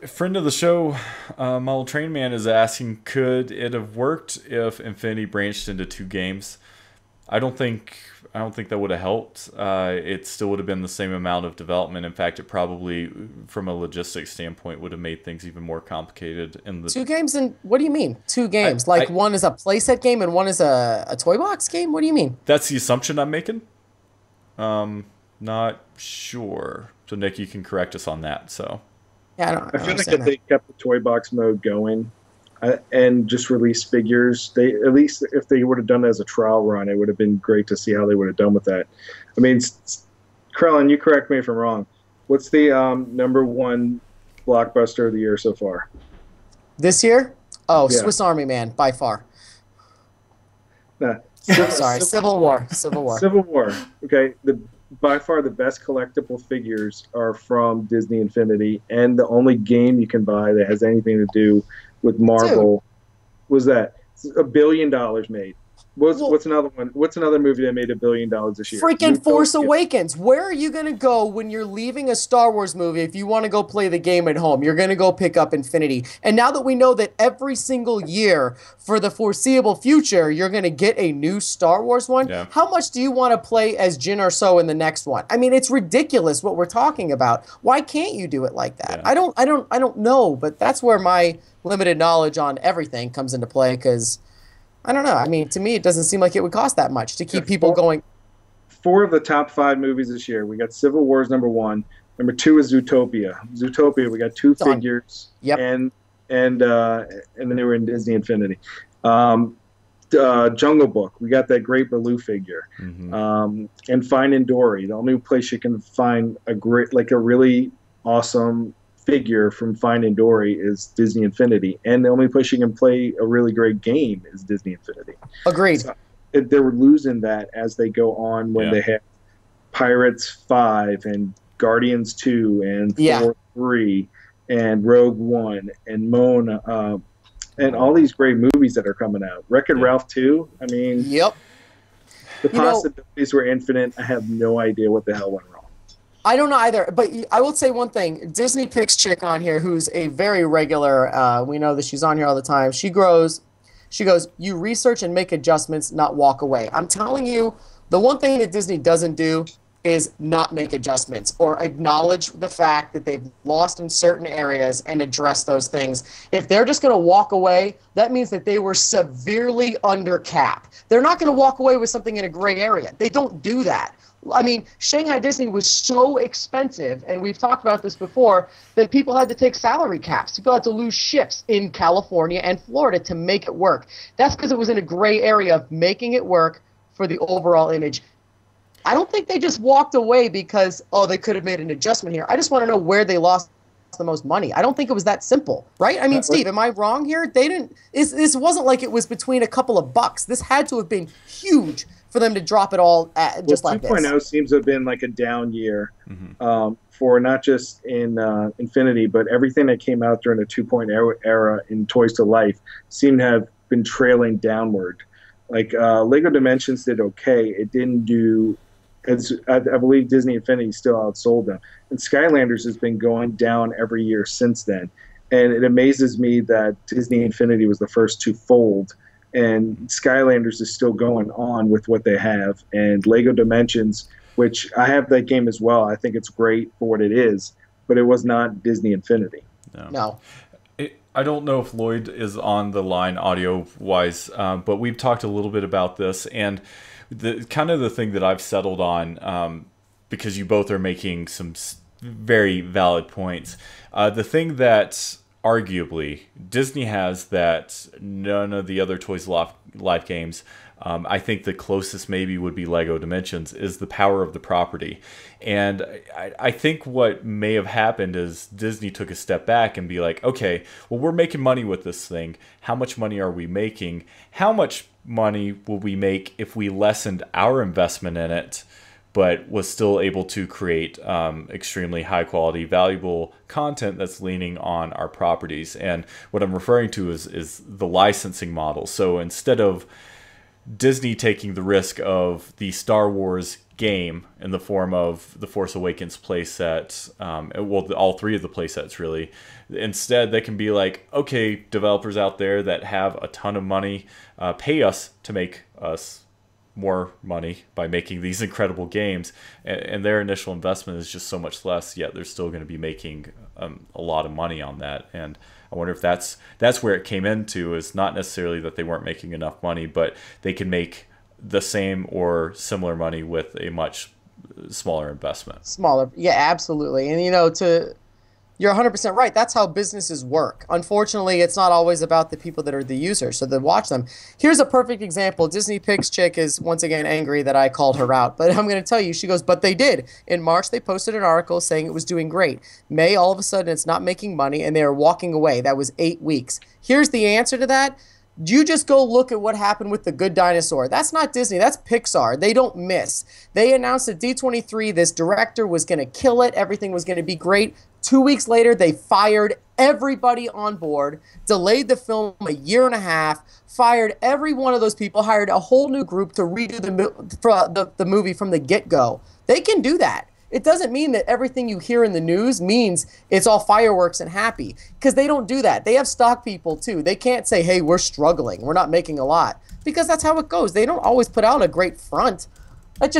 Friend of the show, Model Train Man, is asking, could it have worked if Infinity branched into 2 games? I don't think that would have helped. It still would have been the same amount of development. In fact, it probably, from a logistics standpoint, would have made things even more complicated. In the 2 games, and what do you mean 2 games? One is a playset game and one is a toy box game? What do you mean? That's the assumption I'm making. not sure. So Nick, you can correct us on that. So Yeah, I I feel like understand if they kept the toy box mode going and just released figures, they at least if they would have done it as a trial run, it would have been great to see how they would have done with that. I mean, Krellin, you correct me if I'm wrong. What's the number one blockbuster of the year so far? This year? Oh, Yeah. Swiss Army Man, by far. Nah, Sorry, Civil War. Civil War. Civil War. Okay, by far the best collectible figures are from Disney Infinity, and the only game you can buy that has anything to do with Marvel was that $1 billion made. What's another one? What's another movie that made $1 billion this year? Freaking Force Awakens. Where are you going to go when you're leaving a Star Wars movie if you want to go play the game at home? You're going to go pick up Infinity. And now that we know that every single year for the foreseeable future, you're going to get a new Star Wars one, how much do you want to play as Jyn Erso in the next one? I mean, it's ridiculous what we're talking about. Why can't you do it like that? I don't know, but that's where my limited knowledge on everything comes into play because I don't know. I mean, to me, it doesn't seem like it would cost that much to keep people going. 4 of the top 5 movies this year. We got Civil War is number 1. Number 2 is Zootopia. Zootopia, we got 2 figures. Yep. And then they were in Disney Infinity. Jungle Book, we got that great Baloo figure. And Finding Dory, the only place you can find a really awesome figure from Finding Dory is Disney Infinity, and the only place you can play a really great game is Disney Infinity. Agreed. So they were losing that as they go on when they have Pirates 5 and Guardians 2 and Thor 3 and Rogue One and Mona and all these great movies that are coming out. Wreck-It Ralph 2. I mean, the possibilities were infinite. I have no idea what the hell went wrong. I don't know either, but I will say one thing. Disney picks chick on here who's a very regular, we know that she's on here all the time. She goes, you research and make adjustments, not walk away. I'm telling you, the one thing that Disney doesn't do is not make adjustments or acknowledge the fact that they've lost in certain areas and address those things. If they're just going to walk away, that means that they were severely under cap. They're not going to walk away with something in a gray area. They don't do that. I mean, Shanghai Disney was so expensive, and we've talked about this before, that people had to take salary caps. People had to lose shifts in California and Florida to make it work. That's because it was in a gray area of making it work for the overall image. I don't think they just walked away because, they could have made an adjustment here. I just want to know where they lost the most money. I don't think it was that simple, right? I mean, Steve, am I wrong here? This wasn't like it was between a couple of bucks. This had to have been huge for them to drop it all just like this. 2.0 seems to have been like a down year for not just in Infinity, but everything that came out during the 2.0 era in Toys to Life seemed to have been trailing downward. Like Lego Dimensions did okay. It didn't do, I believe Disney Infinity still outsold them. And Skylanders has been going down every year since then. And it amazes me that Disney Infinity was the first to fold, and Skylanders is still going on with what they have. And Lego Dimensions, which I have that game as well, I think it's great for what it is, but it was not Disney Infinity. No. I don't know if Lloyd is on the line audio-wise, but we've talked a little bit about this, and the thing that I've settled on, because you both are making some very valid points, the thing that arguably Disney has that none of the other Toys Life games, I think the closest maybe would be Lego Dimensions, is the power of the property. And I think what may have happened is Disney took a step back and be like, okay, well, we're making money with this thing. How much money are we making? How much money will we make if we lessened our investment in it, but was still able to create extremely high quality, valuable content that's leaning on our properties? And what I'm referring to is the licensing model. So instead of Disney taking the risk of the Star Wars game in the form of the Force Awakens playset, all 3 of the playsets really, instead they can be like, okay, developers out there that have a ton of money, pay us to make us more money by making these incredible games, and their initial investment is just so much less, yet they're still going to be making a lot of money on that. And I wonder if that's where it came into, is not necessarily that they weren't making enough money, but they can make the same or similar money with a much smaller investment. Smaller, yeah, absolutely. And you're 100% right. That's how businesses work. Unfortunately, it's not always about the people that are the users, so that watch them. Here's a perfect example. Disney Picks chick is once again angry that I called her out, but I'm going to tell you, she goes, but they did. In March, they posted an article saying it was doing great. May, all of a sudden, it's not making money, and they are walking away. That was 8 weeks. Here's the answer to that. You just go look at what happened with The Good Dinosaur. That's not Disney. That's Pixar. They don't miss. They announced at D23 this director was going to kill it. Everything was going to be great. 2 weeks later, they fired everybody on board, delayed the film a year and a half, fired every one of those people, hired a whole new group to redo the movie from the get-go. They can do that. It doesn't mean that everything you hear in the news means it's all fireworks and happy, because they don't do that. They have stock people too. They can't say, hey, we're struggling, we're not making a lot, because that's how it goes. They don't always put out a great front. I'm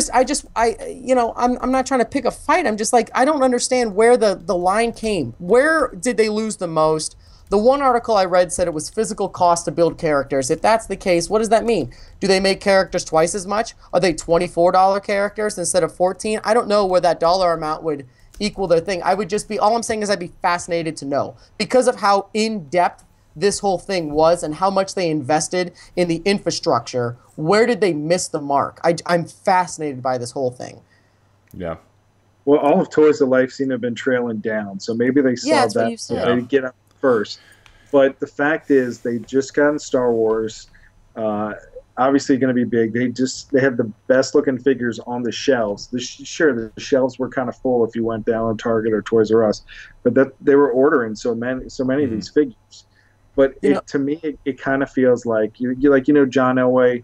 not trying to pick a fight. I'm just like, I don't understand where the line came. Where did they lose the most? The one article I read said it was physical cost to build characters. If that's the case, what does that mean? Do they make characters twice as much? Are they $24 characters instead of $14? I don't know where that dollar amount would equal their thing. All I'm saying is I'd be fascinated to know, because of how in-depth this whole thing was and how much they invested in the infrastructure. Where did they miss the mark? I'm fascinated by this whole thing. Yeah. Well, all of Toys of Life seem to have been trailing down, so maybe they saw that they get up first. But the fact is, they just got in Star Wars. Obviously, going to be big. They have the best looking figures on the shelves. The shelves were kind of full if you went down on Target or Toys R Us, but that they were ordering so many of these figures. But to me, it kind of feels like John Elway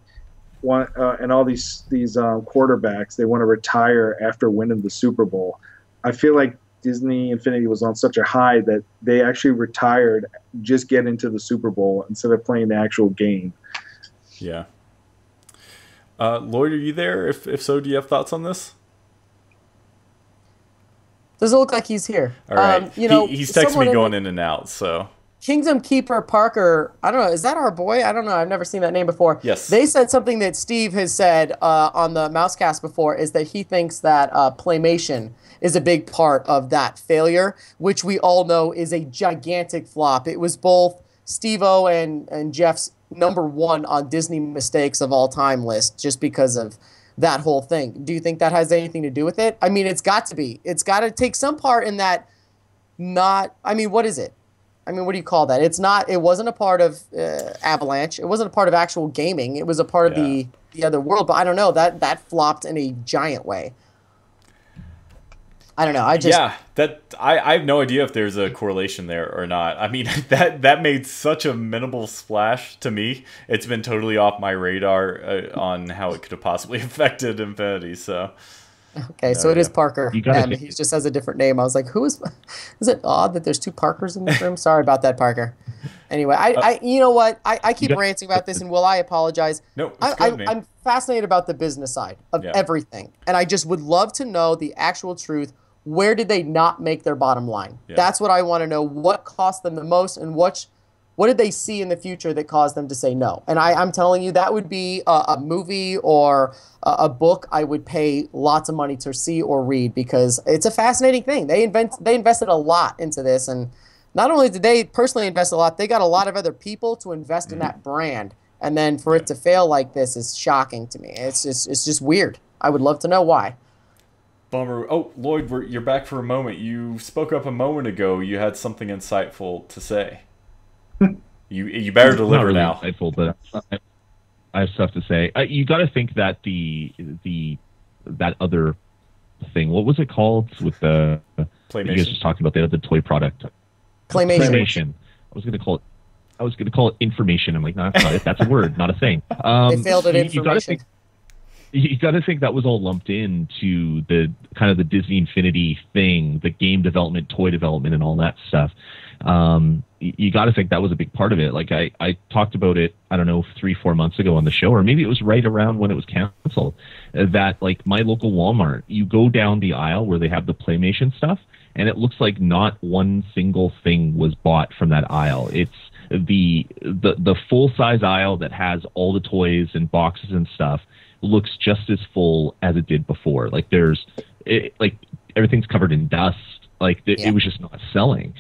and all these quarterbacks, they want to retire after winning the Super Bowl. I feel like Disney Infinity was on such a high that they actually retired just get into the Super Bowl instead of playing the actual game. Yeah. Lloyd, are you there? If so, do you have thoughts on this? Does it look like he's here? All right. He's texting me going in and out, so. Kingdom Keeper Parker, I don't know, is that our boy? I don't know, I've never seen that name before. Yes. They said something that Steve has said on the Mousecast before, is that he thinks that Playmation is a big part of that failure, which we all know is a gigantic flop. It was both Steve-O and Jeff's #1 on Disney mistakes of all time list, just because of that whole thing. Do you think that has anything to do with it? I mean, it's got to be. It's got to take some part in that. What is it? What do you call that? It wasn't a part of Avalanche. It wasn't a part of actual gaming. It was a part of the other world. But I don't know. That flopped in a giant way. I don't know. I have no idea if there's a correlation there or not. I mean, that made such a minimal splash to me. It's been totally off my radar on how it could have possibly affected Infinity. So. Okay, so it is Parker, and he just has a different name. I was like, who is it odd that there's two Parkers in this room? Sorry about that, Parker. Anyway, you know what? I keep ranting about this, and I apologize. No, it's good, man. I'm fascinated about the business side of everything, and I just would love to know the actual truth. Where did they not make their bottom line? Yeah. That's what I want to know. What cost them the most, and what did they see in the future that caused them to say no? And I'm telling you, that would be a movie or a book I would pay lots of money to see or read, because it's a fascinating thing. They invested a lot into this, and not only did they personally invest a lot, they got a lot of other people to invest in that brand. And then for it to fail like this is shocking to me. It's just weird. I would love to know why. Bummer. Oh, Lloyd, you're back for a moment. You spoke up a moment ago. You had something insightful to say. You better deliver really now. Insightful, but I have stuff to say. You got to think that that other thing. What was it called with the Playmation? You guys just talking about the toy product. Playmation. I was going to call it information. I'm like, no, that's not it. That's a word, not a thing. They failed at information. You got to think that was all lumped into the kind of the Disney Infinity thing, the game development, toy development, and all that stuff. You got to think that was a big part of it. Like I talked about it, I don't know, 3-4 months ago on the show, or maybe it was right around when it was canceled, that like my local Walmart, you go down the aisle where they have the Playmation stuff, and it looks like not one single thing was bought from that aisle. It's the full size aisle that has all the toys and boxes and stuff looks just as full as it did before. Like like everything's covered in dust. Like it was just not selling.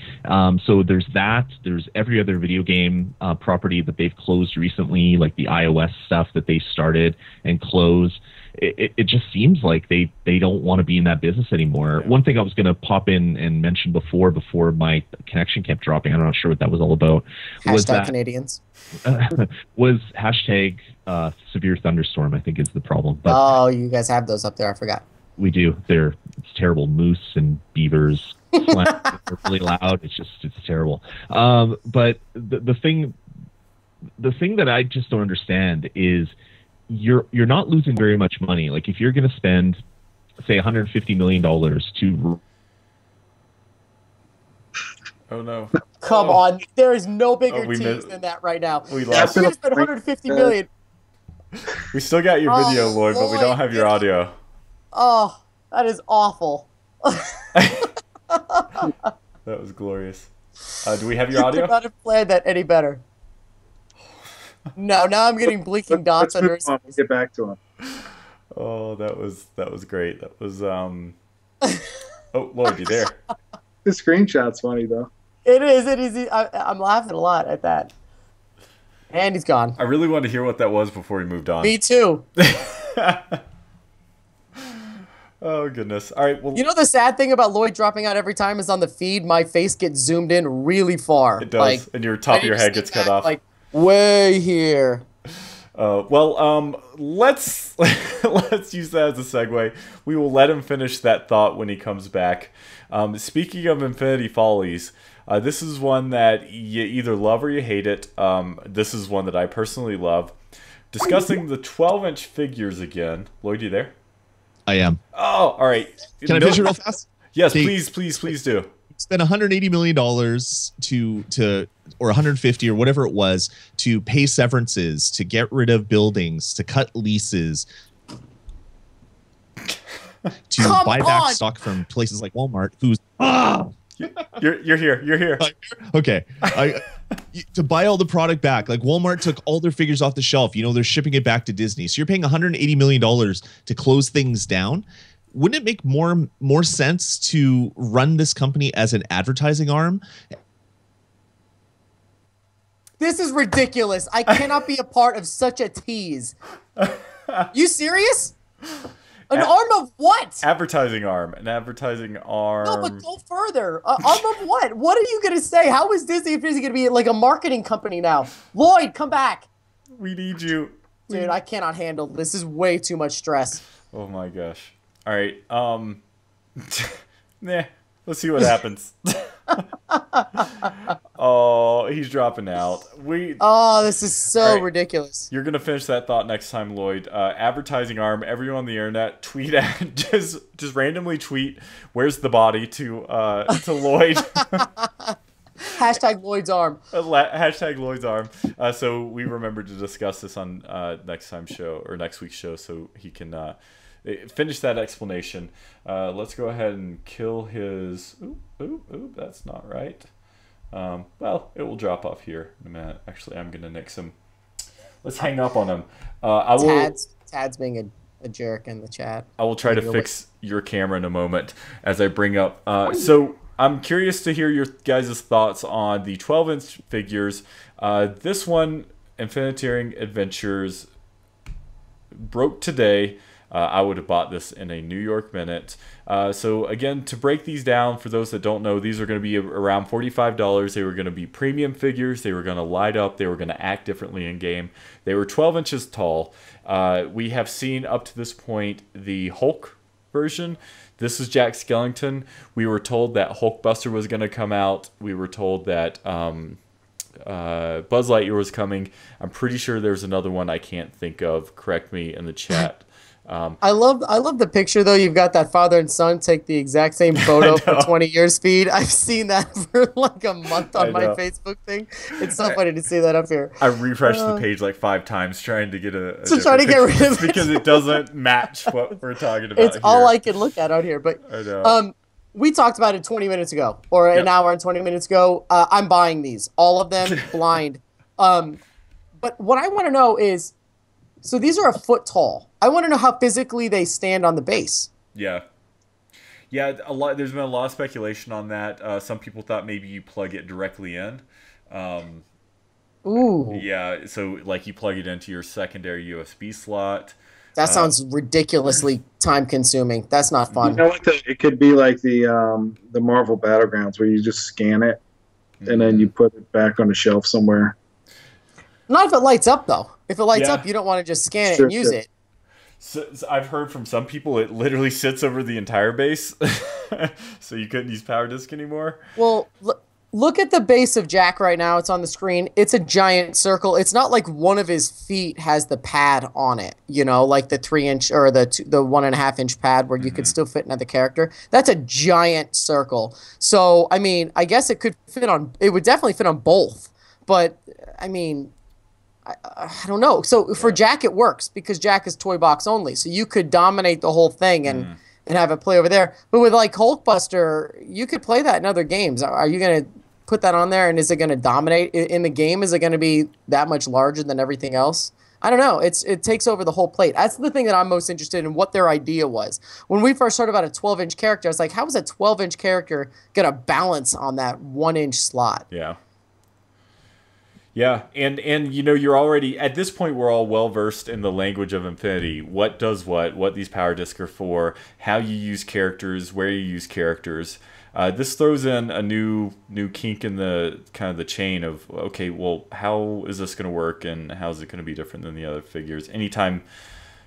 So there's that. There's every other video game property that they've closed recently, like the iOS stuff that they started and closed. It just seems like they don't want to be in that business anymore. Yeah. One thing I was going to pop in and mention before my connection kept dropping, I'm not sure what that was all about. Was that Canadians. Was hashtag severe thunderstorm, I think is the problem. But oh, you guys have those up there. I forgot. We do. It's terrible. Moose and beavers are really loud. It's terrible. But the thing that I just don't understand is you're not losing very much money. Like if you're going to spend, say, $150 million to. Oh no! Come on, there is no bigger tease than that right now. We lost. You're going to spend $150 million. We still got your video, Lloyd, but we don't have your audio. Oh, that is awful. That was glorious. Do we have your audio? You could not have played that any better. No, now I'm getting blinking dots under his face. Get back to him. Oh, that was great. That was Oh, Lloyd, you there? The screenshot's funny though. It is. I'm laughing a lot at that. And he's gone. I really wanted to hear what that was before he moved on. Me too. Oh, goodness. All right. Well, you know the sad thing about Lloyd dropping out every time is on the feed, my face gets zoomed in really far. It does. And your top of your head gets cut off. Like, way here. Let's use that as a segue. We will let him finish that thought when he comes back. Speaking of Infinity Follies, this is one that you either love or you hate it. This is one that I personally love. Discussing the 12-inch figures again. Lloyd, you there? I am. Oh, all right. Can I pitch it real fast? Yes, please do. Spent $180 million to or 150 or whatever it was to pay severances, to get rid of buildings, to cut leases, to buy back stock from places like Walmart. You're here. Okay. To buy all the product back. Like Walmart took all their figures off the shelf. You know, they're shipping it back to Disney. So you're paying $180 million to close things down. Wouldn't it make more sense to run this company as an advertising arm? This is ridiculous. I cannot be a part of such a tease. You serious? An arm of what? Advertising arm. An advertising arm. No, but go further. Arm of what? What are you going to say? How is Disney going to be like a marketing company now? Lloyd, come back. We need you. Dude, I cannot handle this. This is way too much stress. Oh my gosh. All right. Let's see what happens. Oh, he's dropping out. This is so ridiculous. You're gonna finish that thought next time, Lloyd. Advertising arm. Everyone on the internet, tweet at just randomly tweet. Where's the body to Lloyd? Hashtag Lloyd's arm. Hashtag Lloyd's arm. So we remember to discuss this on next week's show, so he can. Finish that explanation. Let's go ahead and kill his. Ooh, that's not right. Well, it will drop off here in a minute. Actually, I'm gonna nix him. Let's hang up on him. Tad's being a jerk in the chat. I will try to fix your camera in a moment as I bring up. So I'm curious to hear your guys' thoughts on the 12-inch figures. This one, Infiniteering Adventures, broke today. I would have bought this in a New York minute. So again, to break these down, for those that don't know, these are going to be around $45. They were going to be premium figures. They were going to light up. They were going to act differently in game. They were 12 inches tall. We have seen up to this point the Hulk version. This is Jack Skellington. We were told that Hulkbuster was going to come out. We were told that Buzz Lightyear was coming. I'm pretty sure there's another one I can't think of. Correct me in the chat. I love the picture though. You've got that father and son take the exact same photo for 20 years speed. I've seen that for like a month on my Facebook thing. It's so funny to see that up here. I refreshed the page like 5 times trying to get try to get rid of it because it doesn't match what we're talking about. It's all I can look at out here. But I know. We talked about it 20 minutes ago or an hour and 20 minutes ago. I'm buying these, all of them blind. But what I want to know is, So these are a foot tall. I want to know how physically they stand on the base. Yeah. Yeah, a lot. There's been a lot of speculation on that. Some people thought maybe you plug it directly in. Um, Ooh, yeah, so like you plug it into your secondary USB slot. that sounds ridiculously time consuming. That's not You fun. know what? It could be like the Marvel Battlegrounds where you just scan it and then you put it back on the shelf somewhere. Not if it lights up though. If it lights Yeah. up, you don't want to just scan it Sure, and use sure. it. So I've heard from some people it literally sits over the entire base, so you couldn't use Power Disk anymore. Well, look at the base of Jack right now. It's on the screen. It's a giant circle. It's not like one of his feet has the pad on it, like the 3-inch or the 1.5-inch pad where you could still fit another character. That's a giant circle. So, I mean, I guess it would definitely fit on both. But, I mean, I don't know. So for Jack, it works because Jack is toy box only. So you could dominate the whole thing and have it play over there. But with like Hulkbuster, you could play that in other games. Are you going to put that on there and is it going to dominate in the game? Is it going to be that much larger than everything else? I don't know. It takes over the whole plate. That's the thing that I'm most interested in, what their idea was. When we first heard about a 12-inch character, I was like, how is a 12-inch character going to balance on that 1-inch slot? Yeah. Yeah, and you're already at this point we're all well versed in the language of Infinity. What does what these power discs are for, how you use characters, where you use characters. This throws in a new kink in the kind of the chain of, okay, well, how is this going to work and how is it going to be different than the other figures? Anytime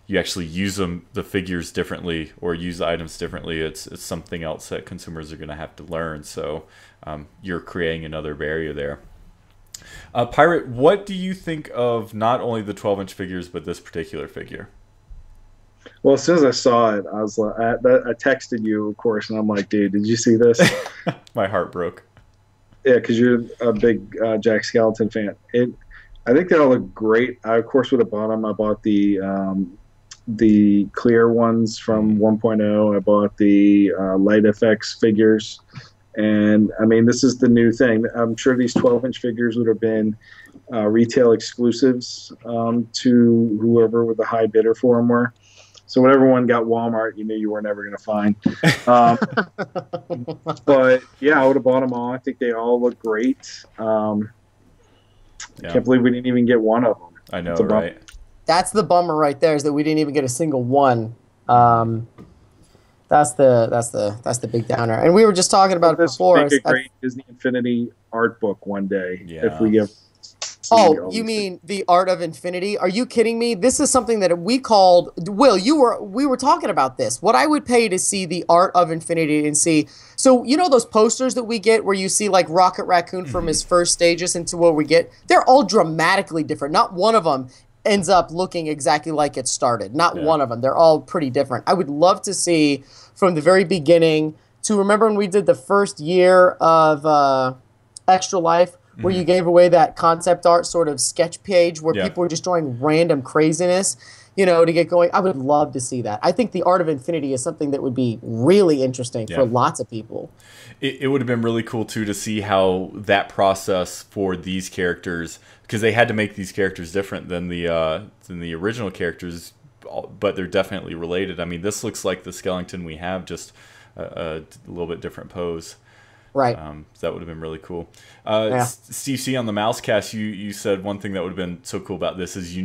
you actually use the figures differently or use the items differently, it's something else that consumers are going to have to learn. So you're creating another barrier there. Pirate, what do you think of not only the 12-inch figures, but this particular figure? Well, as soon as I saw it, I was like, I texted you, of course, and I'm like, dude, did you see this? My heart broke. Yeah, because you're a big Jack Skellington fan. I think they all look great. I, of course, would have bought them. I bought the clear ones from 1.0. I bought the Light FX figures. And, I mean, this is the new thing. I'm sure these 12-inch figures would have been retail exclusives to whoever the high bidder for them were. So whatever one got Walmart, you knew you were never going to find. But, yeah, I would have bought them all. I think they all look great. Can't believe we didn't even get one of them. I know, right? That's the bummer right there, is that we didn't even get a single one. That's the big downer. And we were just talking about it before. Make a great Disney Infinity art book one day if we get. Oh, you mean the Art of Infinity? Are you kidding me? This is something that we called, Will, we were talking about this. What I would pay to see the Art of Infinity and see, so you know those posters that we get where you see like Rocket Raccoon from his first stages into what we get? They're all dramatically different. Not one of them ends up looking exactly like it started. Not one of them. They're all pretty different. I would love to see from the very beginning to remember when we did the first year of Extra Life, where you gave away that concept art sort of sketch page where people were just drawing random craziness, to get going. I would love to see that. I think the Art of Infinity is something that would be really interesting for lots of people. It would have been really cool, too, to see how that process for these characters, because they had to make these characters different than the original characters, but they're definitely related. I mean, this looks like the skeleton we have, just a little bit different pose. Right. So that would have been really cool. Steve C, on the Mousecast, you said one thing that would have been so cool about this is,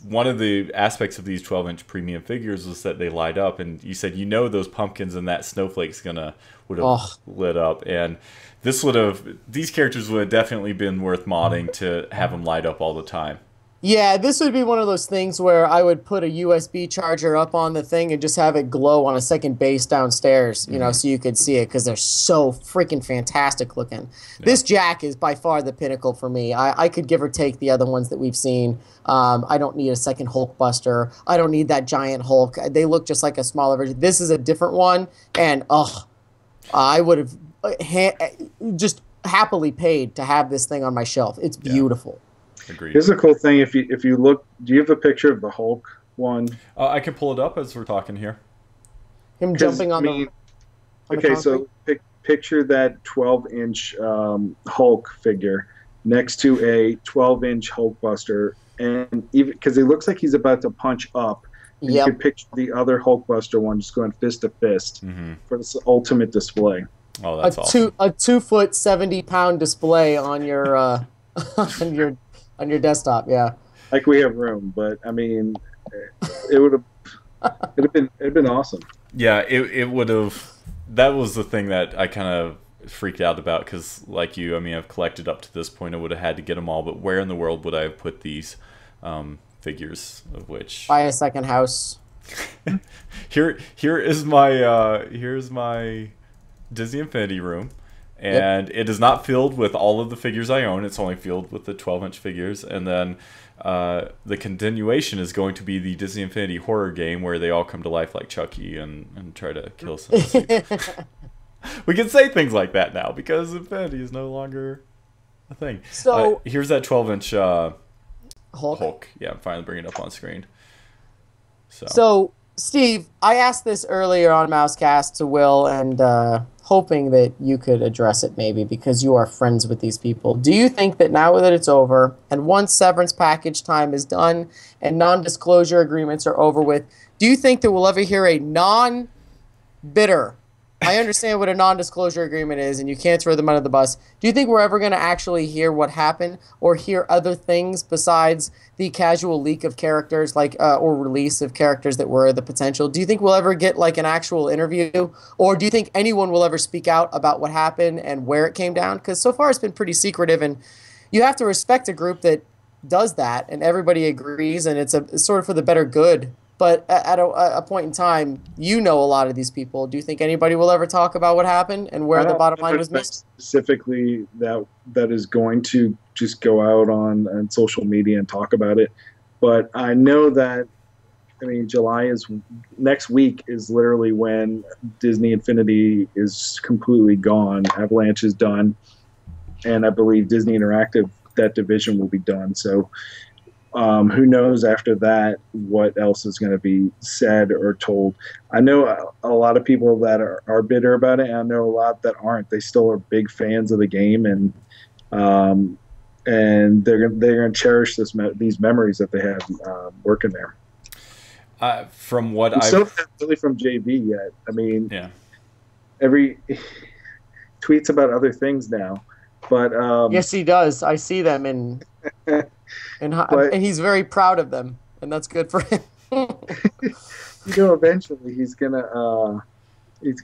one of the aspects of these 12-inch premium figures was that they light up, and you said those pumpkins and that snowflake's would have lit up, and these characters would have definitely been worth modding to have them light up all the time. Yeah, this would be one of those things where I would put a USB charger up on the thing and just have it glow on a second base downstairs, so you could see it, because they're so freaking fantastic looking. Yeah. This Jack is by far the pinnacle for me. I could give or take the other ones that we've seen. I don't need a second Hulkbuster. I don't need that giant Hulk. They look just like a smaller version. This is a different one, and I would have just happily paid to have this thing on my shelf. It's beautiful. Agreed. Here's a cool thing. If you look, do you have a picture of the Hulk one? I can pull it up as we're talking here. Him jumping on the. Okay, so picture that 12-inch Hulk figure next to a 12-inch Hulkbuster and even because he looks like he's about to punch up. And you Yep. could picture the other Hulkbuster one just going fist to fist for this ultimate display. Oh, that's awesome. A 2 foot 70 pound display on your on your desktop. Yeah. Like we have room, but I mean, it would have it'd been awesome. Yeah, it would have. That was the thing that I kind of freaked out about because, like you, I mean, I've collected up to this point. I would have had to get them all, but where in the world would I have put these figures? Of which Buy a second house. here is my here's my Disney Infinity room, and it is not filled with all of the figures I own. It's only filled with the 12-inch figures, and then the continuation is going to be the Disney Infinity horror game where they all come to life like Chucky and try to kill someone. We can say things like that now because Infinity is no longer a thing. So here's that 12-inch Hulk. Yeah, I'm finally bringing it up on screen. So, Steve, I asked this earlier on Mousecast to Will, and hoping that you could address it maybe because you are friends with these people. Do you think that now that it's over, and once severance package time is done and non-disclosure agreements are over with, do you think that we'll ever hear a non-bidder? I understand what a non-disclosure agreement is, and you can't throw them under the bus. Do you think we're ever going to actually hear what happened or hear other things besides the casual leak of characters, like or release of characters that were the potential? Do you think we'll ever get like an actual interview, or do you think anyone will ever speak out about what happened and where it came down? Because so far it's been pretty secretive, and you have to respect a group that does that, and everybody agrees, and it's sort of for the better good. But at a point in time, you know a lot of these people. Do you think anybody will ever talk about what happened and where the bottom line was missed? Specifically, that is going to just go out on social media and talk about it. But I know that, I mean, next week is literally when Disney Infinity is completely gone. Avalanche is done. And I believe Disney Interactive, that division will be done. So who knows after that what else is going to be said or told. I know a lot of people that are bitter about it, and I know a lot that aren't. They still are big fans of the game, and they're going to cherish these memories that they have working there. From what I still haven't really from JB yet. I mean, every tweets about other things now, but yes, he does. I see them and he's very proud of them, and that's good for him. Eventually he's gonna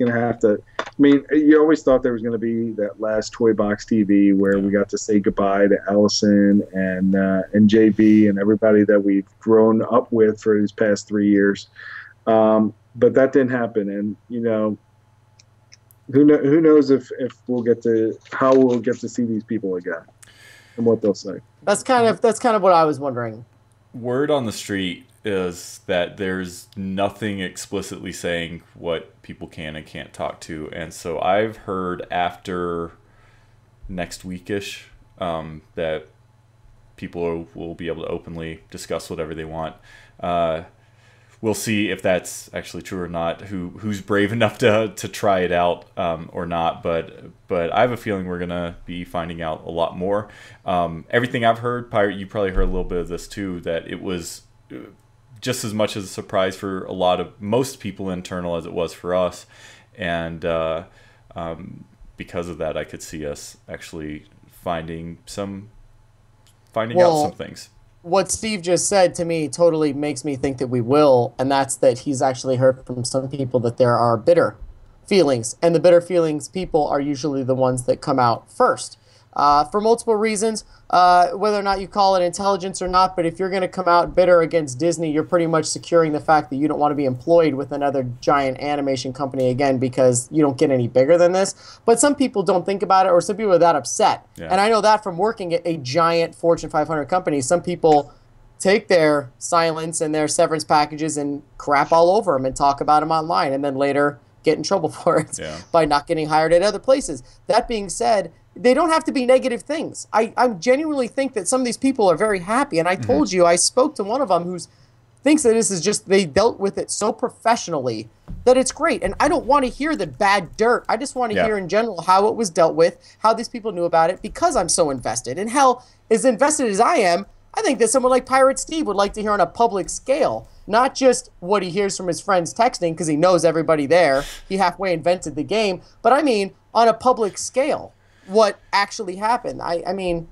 have to. I mean, you always thought there was gonna be that last Toy Box TV where we got to say goodbye to Allison and JB and everybody that we've grown up with for these past 3 years. But that didn't happen, and who knows if we'll how we'll get to see these people again and what they'll say. That's kind of what I was wondering. Word on the street is that there's nothing explicitly saying what people can and can't talk to, and so I've heard after next weekish that people will be able to openly discuss whatever they want. We'll see if that's actually true or not. Who's brave enough to try it out or not? But I have a feeling we're gonna be finding out a lot more. Everything I've heard, Pirate, you probably heard a little bit of this too. That it was just as much as a surprise for most people internal as it was for us, and because of that, I could see us actually finding out some things. What Steve just said to me totally makes me think that we will, and that's that he's actually heard from some people that there are bitter feelings, and the bitter feelings people are usually the ones that come out first. For multiple reasons, whether or not you call it intelligence or not, but if you're going to come out bitter against Disney, you're pretty much securing the fact that you don't want to be employed with another giant animation company again because you don't get any bigger than this. But some people don't think about it, or some people are that upset. Yeah. And I know that from working at a giant Fortune 500 company, some people take their silence and their severance packages and crap all over them and talk about them online, and then later get in trouble for it by not getting hired at other places. That being said, they don't have to be negative things. I genuinely think that some of these people are very happy. And I told you, I spoke to one of them who thinks that this is just, they dealt with it so professionally that it's great. And I don't want to hear the bad dirt. I just want to hear in general how it was dealt with, how these people knew about it, because I'm so invested. And hell, as invested as I am, I think that someone like Pirate Steve would like to hear on a public scale, not just what he hears from his friends texting because he knows everybody there. He halfway invented the game. But I mean, on a public scale, what actually happened. I mean,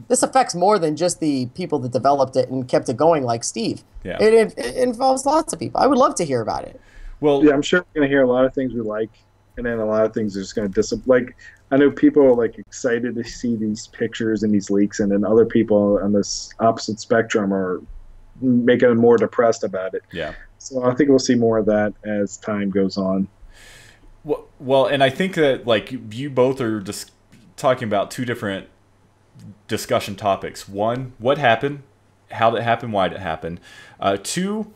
this affects more than just the people that developed it and kept it going like Steve. Yeah. It involves lots of people. I would love to hear about it. Well, Yeah, I'm sure we're going to hear a lot of things we like, and then a lot of things are just going to disappoint. Like, I know people are like excited to see these pictures and these leaks, and then other people on this opposite spectrum are making them more depressed about it. yeah. So I think we'll see more of that as time goes on. Well, and I think that like you both are just talking about two different discussion topics. One, what happened, how did it happen, why did it happen? Two,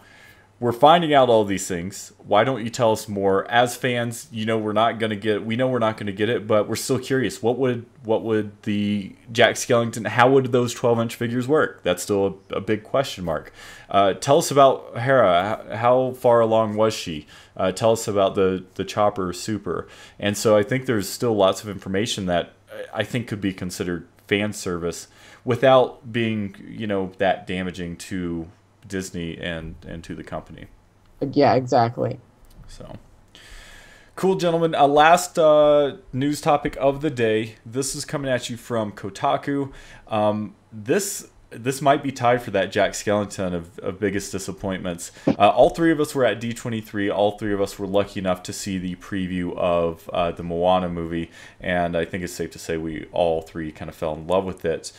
we're finding out all these things. Why don't you tell us more? As fans, you know we're not going to get. We know we're not going to get it, but we're still curious. What would the Jack Skellington? How would those 12-inch figures work? That's still a big question mark. Tell us about Hera. How far along was she? Tell us about the Chopper Super. And so I think there's still lots of information that I think could be considered fan service without being, you know, that damaging to Disney and to the company. Yeah, exactly. So cool, gentlemen. Last news topic of the day. This is coming at you from Kotaku. This might be tied for that Jack Skellington of biggest disappointments. All three of us were at D23. All three of us were lucky enough to see the preview of the Moana movie, and I think it's safe to say we all three kind of fell in love with it.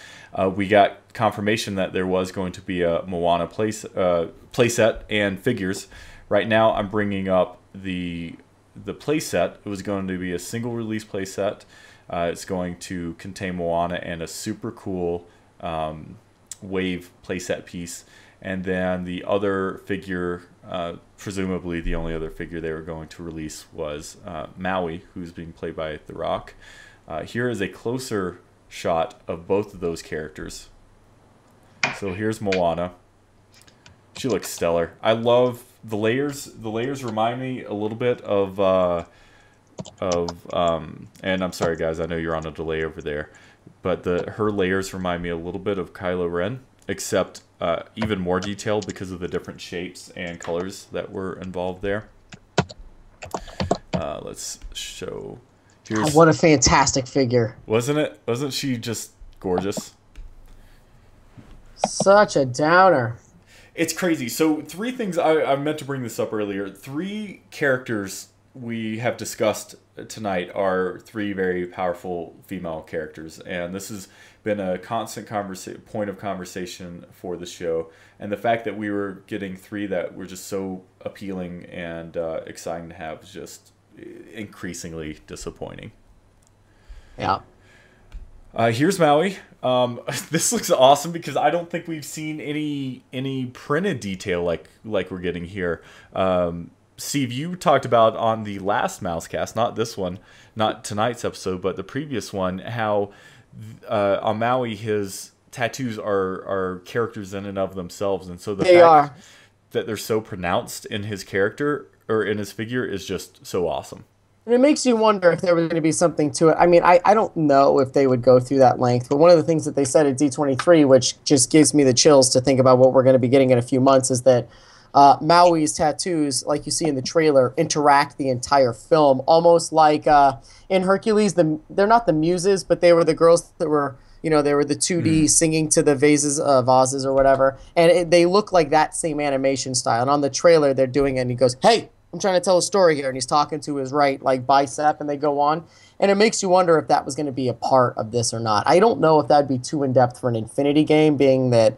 We got confirmation that there was going to be a Moana playset and figures. Right now, I'm bringing up the playset. It was going to be a single release playset. It's going to contain Moana and a super cool wave playset piece, and then the other figure, presumably the only other figure they were going to release was Maui, who's being played by The Rock. Here is a closer shot of both of those characters. So here's Moana. She looks stellar. I love the layers. The layers remind me a little bit of and I'm sorry guys, I know you're on a delay over there, but her layers remind me a little bit of Kylo Ren, except even more detailed because of the different shapes and colors that were involved there. Let's show. Here's, what a fantastic figure. wasn't it? Wasn't she just gorgeous? Such a downer. It's crazy. So three things, I meant to bring this up earlier. Three characters we have discussed tonight are three very powerful female characters, and this has been a constant point of conversation for the show. And the fact that we were getting three that were just so appealing and exciting to have is just increasingly disappointing. Yeah. Here's Maui. This looks awesome because I don't think we've seen any printed detail like we're getting here. Steve, you talked about on the last Mousecast, not this one, not tonight's episode, but the previous one, how on Maui his tattoos are characters in and of themselves, and so the fact that they're so pronounced in his character or in his figure is just so awesome. And it makes you wonder if there was going to be something to it. I mean, I don't know if they would go through that length, but one of the things that they said at D23, which just gives me the chills to think about what we're going to be getting in a few months, is that Maui's tattoos, like you see in the trailer, interact the entire film, almost like in Hercules. They're not the muses, but they were the girls that were, you know, they were the 2D singing to the vases or whatever, and they look like that same animation style. And on the trailer, they're doing it, and he goes, "Hey, I'm trying to tell a story here," and he's talking to his right like bicep, and they go on, and it makes you wonder if that was going to be a part of this or not. I don't know if that'd be too in depth for an Infinity game, being that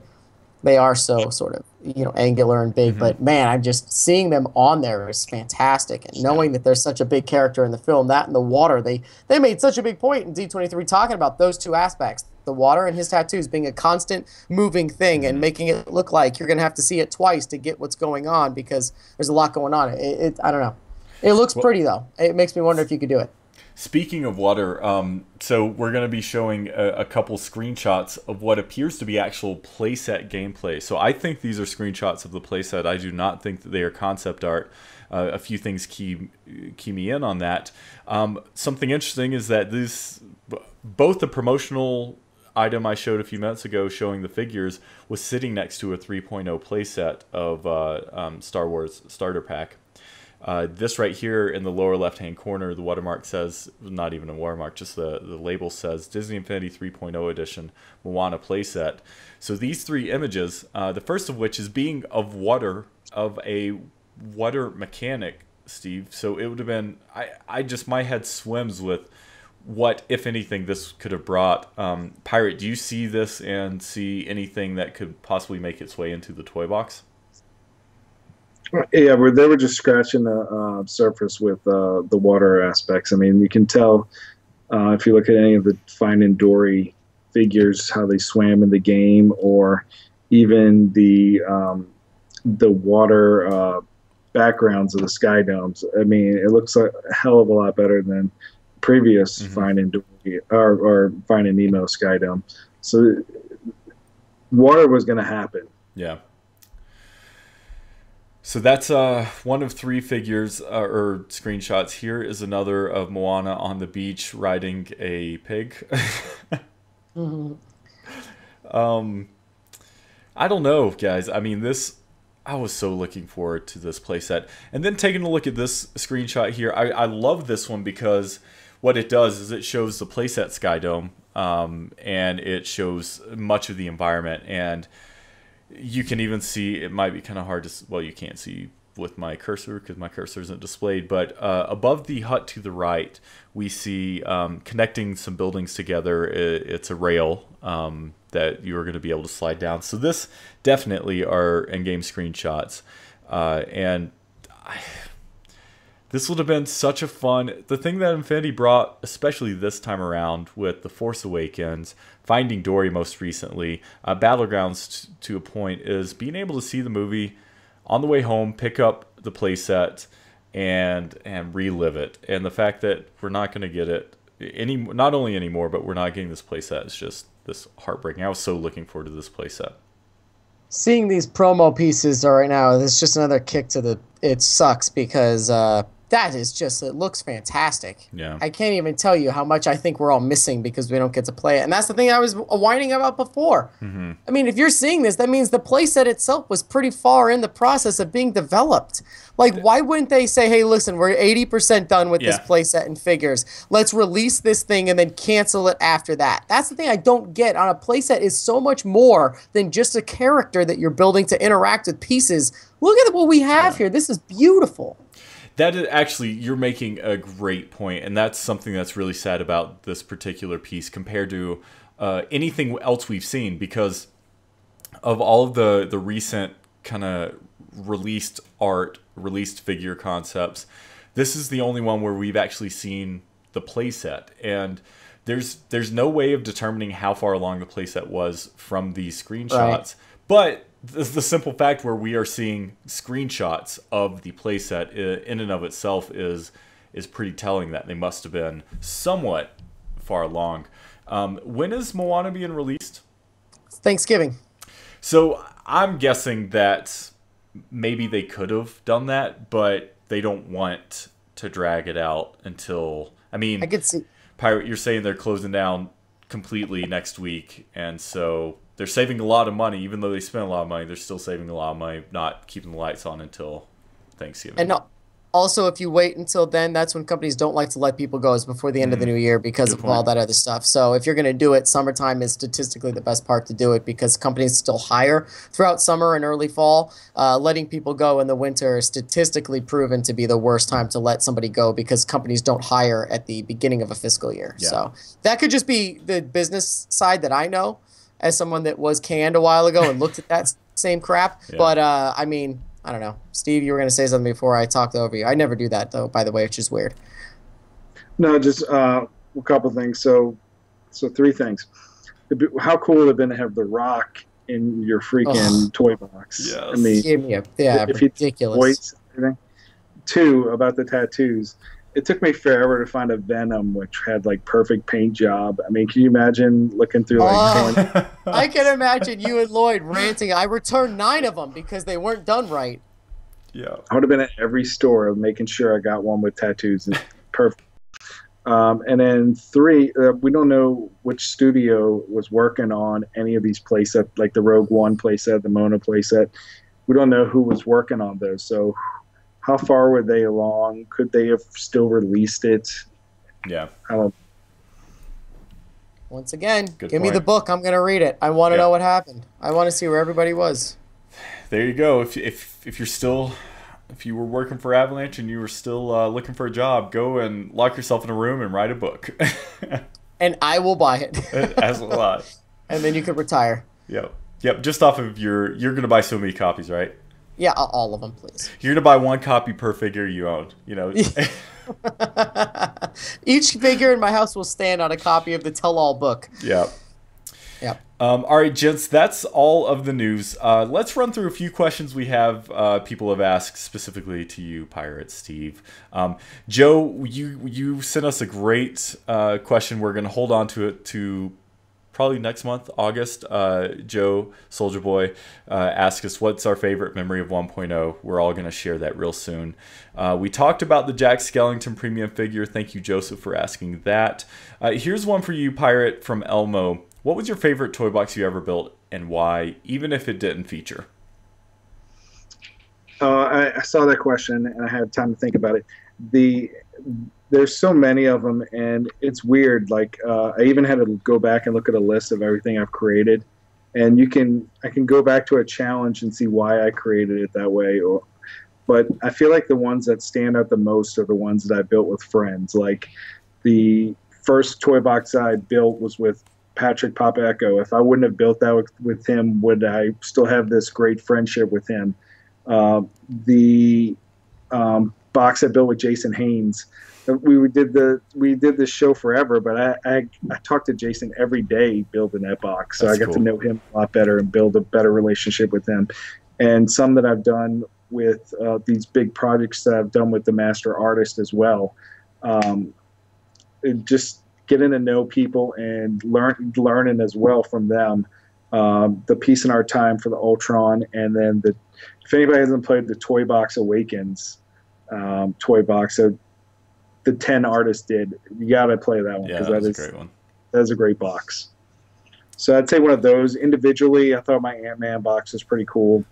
they are so sort of, you know, angular and big. But man, I'm just seeing them on there is fantastic, and knowing that there's such a big character in the film, that and the water, they made such a big point in D23 talking about those two aspects, the water and his tattoos being a constant moving thing, and making it look like you're going to have to see it twice to get what's going on because there's a lot going on. I don't know. It looks pretty though. It makes me wonder if you could do it. Speaking of water, so we're going to be showing a couple screenshots of what appears to be actual playset gameplay. So I think these are screenshots of the playset. I do not think that they are concept art. A few things key me in on that. Something interesting is that both the promotional item I showed a few minutes ago showing the figures was sitting next to a 3.0 playset of Star Wars Starter Pack. This right here in the lower left-hand corner, the watermark says, not even a watermark, just the label says Disney Infinity 3.0 Edition Moana playset. So these three images, the first of which is being of a water mechanic, Steve. So it would have been, my head swims with what, if anything, this could have brought. Pirate, do you see this and see anything that could possibly make its way into the toy box? Yeah, they were just scratching the surface with the water aspects. I mean, you can tell if you look at any of the Finding Dory figures, how they swam in the game, or even the water backgrounds of the sky domes. I mean, it looks like a hell of a lot better than previous Finding Dory or Finding Nemo sky dome. So water was going to happen. Yeah. So that's one of three figures or screenshots. Here is another of Moana on the beach riding a pig. I don't know, guys. I mean, I was so looking forward to this playset. And then taking a look at this screenshot here, I love this one because what it does is it shows the playset Sky Dome, and it shows much of the environment. And you can even see, it might be kind of hard to, well, you can't see with my cursor because my cursor isn't displayed, but above the hut to the right, we see connecting some buildings together. It's a rail that you're going to be able to slide down. So this definitely are in-game screenshots. This would have been such a fun... The thing that Infinity brought, especially this time around with The Force Awakens, Finding Dory most recently, Battlegrounds to a point, is being able to see the movie on the way home, pick up the playset, and relive it. And the fact that we're not going to get it not only anymore, but we're not getting this playset is just this heartbreaking. I was so looking forward to this playset. Seeing these promo pieces right now, it's just another kick to the... It sucks because... that is just, it looks fantastic. Yeah. I can't even tell you how much I think we're all missing because we don't get to play it. And that's the thing I was whining about before. Mm-hmm. I mean, if you're seeing this, that means the playset itself was pretty far in the process of being developed. Like, why wouldn't they say, hey, listen, we're 80% done with this playset and figures. Let's release this thing and then cancel it after that. That's the thing I don't get. On a playset is so much more than just a character that you're building to interact with pieces. Look at what we have here. This is beautiful. That is actually, you're making a great point, and that's something that's really sad about this particular piece compared to anything else we've seen, because of all of the recent kind of released art, released figure concepts, this is the only one where we've actually seen the playset, and there's no way of determining how far along the playset was from these screenshots, but the simple fact where we are seeing screenshots of the playset in and of itself is pretty telling that they must have been somewhat far along. When is Moana being released? Thanksgiving. So I'm guessing that maybe they could have done that, but they don't want to drag it out until... I mean, I could see... Pirate, you're saying they're closing down completely next week, and so... They're saving a lot of money. Even though they spend a lot of money, they're still saving a lot of money, not keeping the lights on until Thanksgiving. And also, if you wait until then, that's when companies don't like to let people go, is before the end of the new year because of all that other stuff. So if you're going to do it, summertime is statistically the best part to do it because companies still hire throughout summer and early fall. Letting people go in the winter is statistically proven to be the worst time to let somebody go because companies don't hire at the beginning of a fiscal year. Yeah. So that could just be the business side that I know, as someone that was canned a while ago and looked at that same crap. Yeah. But, I mean, I don't know. Steve, you were going to say something before I talked over you. I never do that, though, by the way, which is weird. No, just a couple things. So three things. How cool would it have been to have The Rock in your freaking toy box? Yes. I mean, if ridiculous. Everything. Two, about the tattoos. It took me forever to find a Venom which had like perfect paint job. I mean, can you imagine looking through like? I can imagine you and Lloyd ranting. I returned 9 of them because they weren't done right. Yeah, I would have been at every store making sure I got one with tattoos. And perfect. And then 3, we don't know which studio was working on any of these playsets, like the Rogue One playset, the Mona playset. We don't know who was working on those. So how far were they along? Could they have still released it? Yeah. I don't. Once again, Good give me point. the book. I'm going to read it. I want to Yeah. know what happened. I want to see where everybody was. There you go. If you're still, if you were working for Avalanche and you were still looking for a job, go and lock yourself in a room and write a book. And I will buy it. As a lot. And then you could retire. Yep. Just off of you're gonna buy so many copies, right? Yeah, all of them, please. You're gonna buy one copy per figure you own. You know. Each figure in my house will stand on a copy of the tell-all book. Yeah. Yep. All right, gents, that's all of the news. Let's run through a few questions we have. People have asked specifically to you, Pirate Steve. Joe, you sent us a great question. We're going to hold on to it to probably next month, August. Joe, Soldier Boy, asked us what's our favorite memory of 1.0. We're all going to share that real soon. We talked about the Jack Skellington premium figure. Thank you, Joseph, for asking that. Here's one for you, Pirate, from Elmo. What was your favorite toy box you ever built and why, even if it didn't feature? I saw that question and I had time to think about it. There's so many of them, and it's weird. Like I even had to go back and look at a list of everything I've created, and I can go back to a challenge and see why I created it that way. But I feel like the ones that stand out the most are the ones that I built with friends. Like the first toy box I built was with Patrick Papa Echo. If I wouldn't have built that with him, would I still have this great friendship with him? The box I built with Jason Haynes. We did this show forever, but I talked to Jason every day building that box, so That's I got to cool. know him a lot better and build a better relationship with him. And some that I've done with these big projects that I've done with the master artist as well. Just getting to know people and learning as well from them. The Peace in Our Time for the Ultron, and then if anybody hasn't played the Toy Box Awakens toy box that the 10 artists did, you got to play that one Yeah, because that's a great one. that is a great box. So I'd say one of those. Individually, I thought my Ant-Man box was pretty cool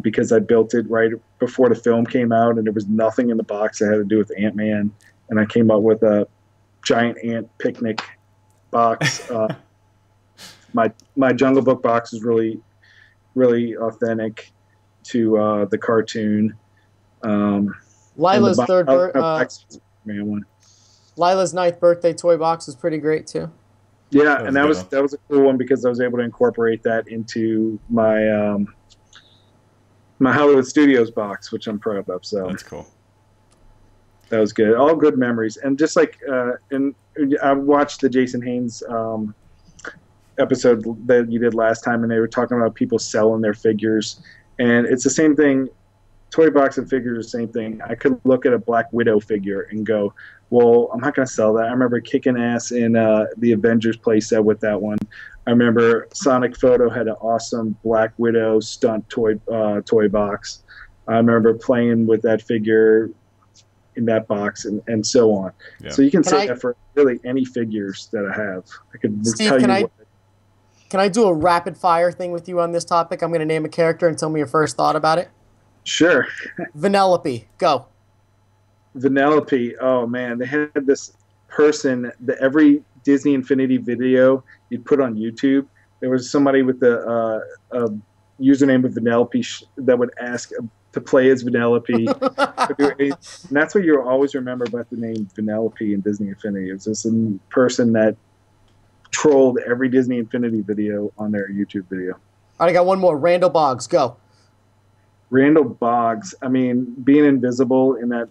because I built it right before the film came out, and there was nothing in the box that had to do with Ant-Man, and I came up with a giant ant picnic box. My Jungle Book box is really, really authentic to the cartoon. Lila's Lila's 9th birthday toy box was pretty great too. Yeah, That was a good that was a cool one because I was able to incorporate that into my my Hollywood Studios box, which I'm proud of. So That's cool. that was good. All good memories, and just like and I watched the Jason Haynes episode that you did last time, and they were talking about people selling their figures, and it's the same thing. Toy box and figures are the same thing. I could look at a Black Widow figure and go, well, I'm not going to sell that. I remember kicking ass in the Avengers playset with that one. I remember Sonic Photo had an awesome Black Widow stunt toy box. I remember playing with that figure in that box and so on. Yeah. So you can say that for really any figures that I have. I could Steve, tell you can I do a rapid fire thing with you on this topic? I'm going to name a character and tell me your first thought about it. Sure. Vanellope, go. Vanellope, oh man, they had this person that every Disney Infinity video you'd put on YouTube, there was somebody with a username of Vanellope that would ask to play as Vanellope. And that's what you'll always remember about the name Vanellope in Disney Infinity. It was just a person that trolled every Disney Infinity video on their YouTube video. All right, I got one more. Randall Boggs, go. Randall Boggs, I mean, being invisible in that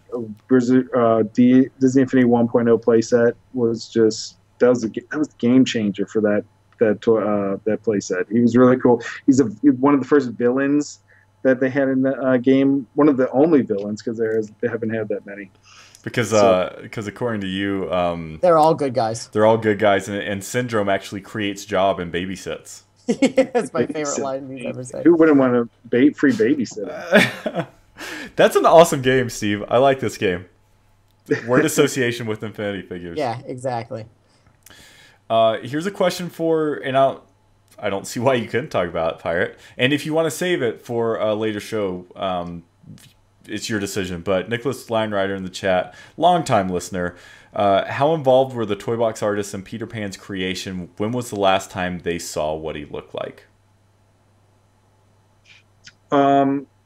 Disney Infinity 1.0 playset was just that was the game changer for that playset. He was really cool. He's one of the first villains that they had in the game. One of the only villains because they haven't had that many. Because according to you, they're all good guys. They're all good guys, and Syndrome actually creates job and babysits. That's my favorite line you've ever said. Who wouldn't want a free babysitter? That's an awesome game, Steve. I like this game. Word association with Infinity figures. Yeah, exactly. Here's a question for, and I don't see why you couldn't talk about it, Pirate. And if you want to save it for a later show, it's your decision. But Nicholas Linerider in the chat, longtime listener, how involved were the toy box artists in Peter Pan's creation? When was the last time they saw what he looked like?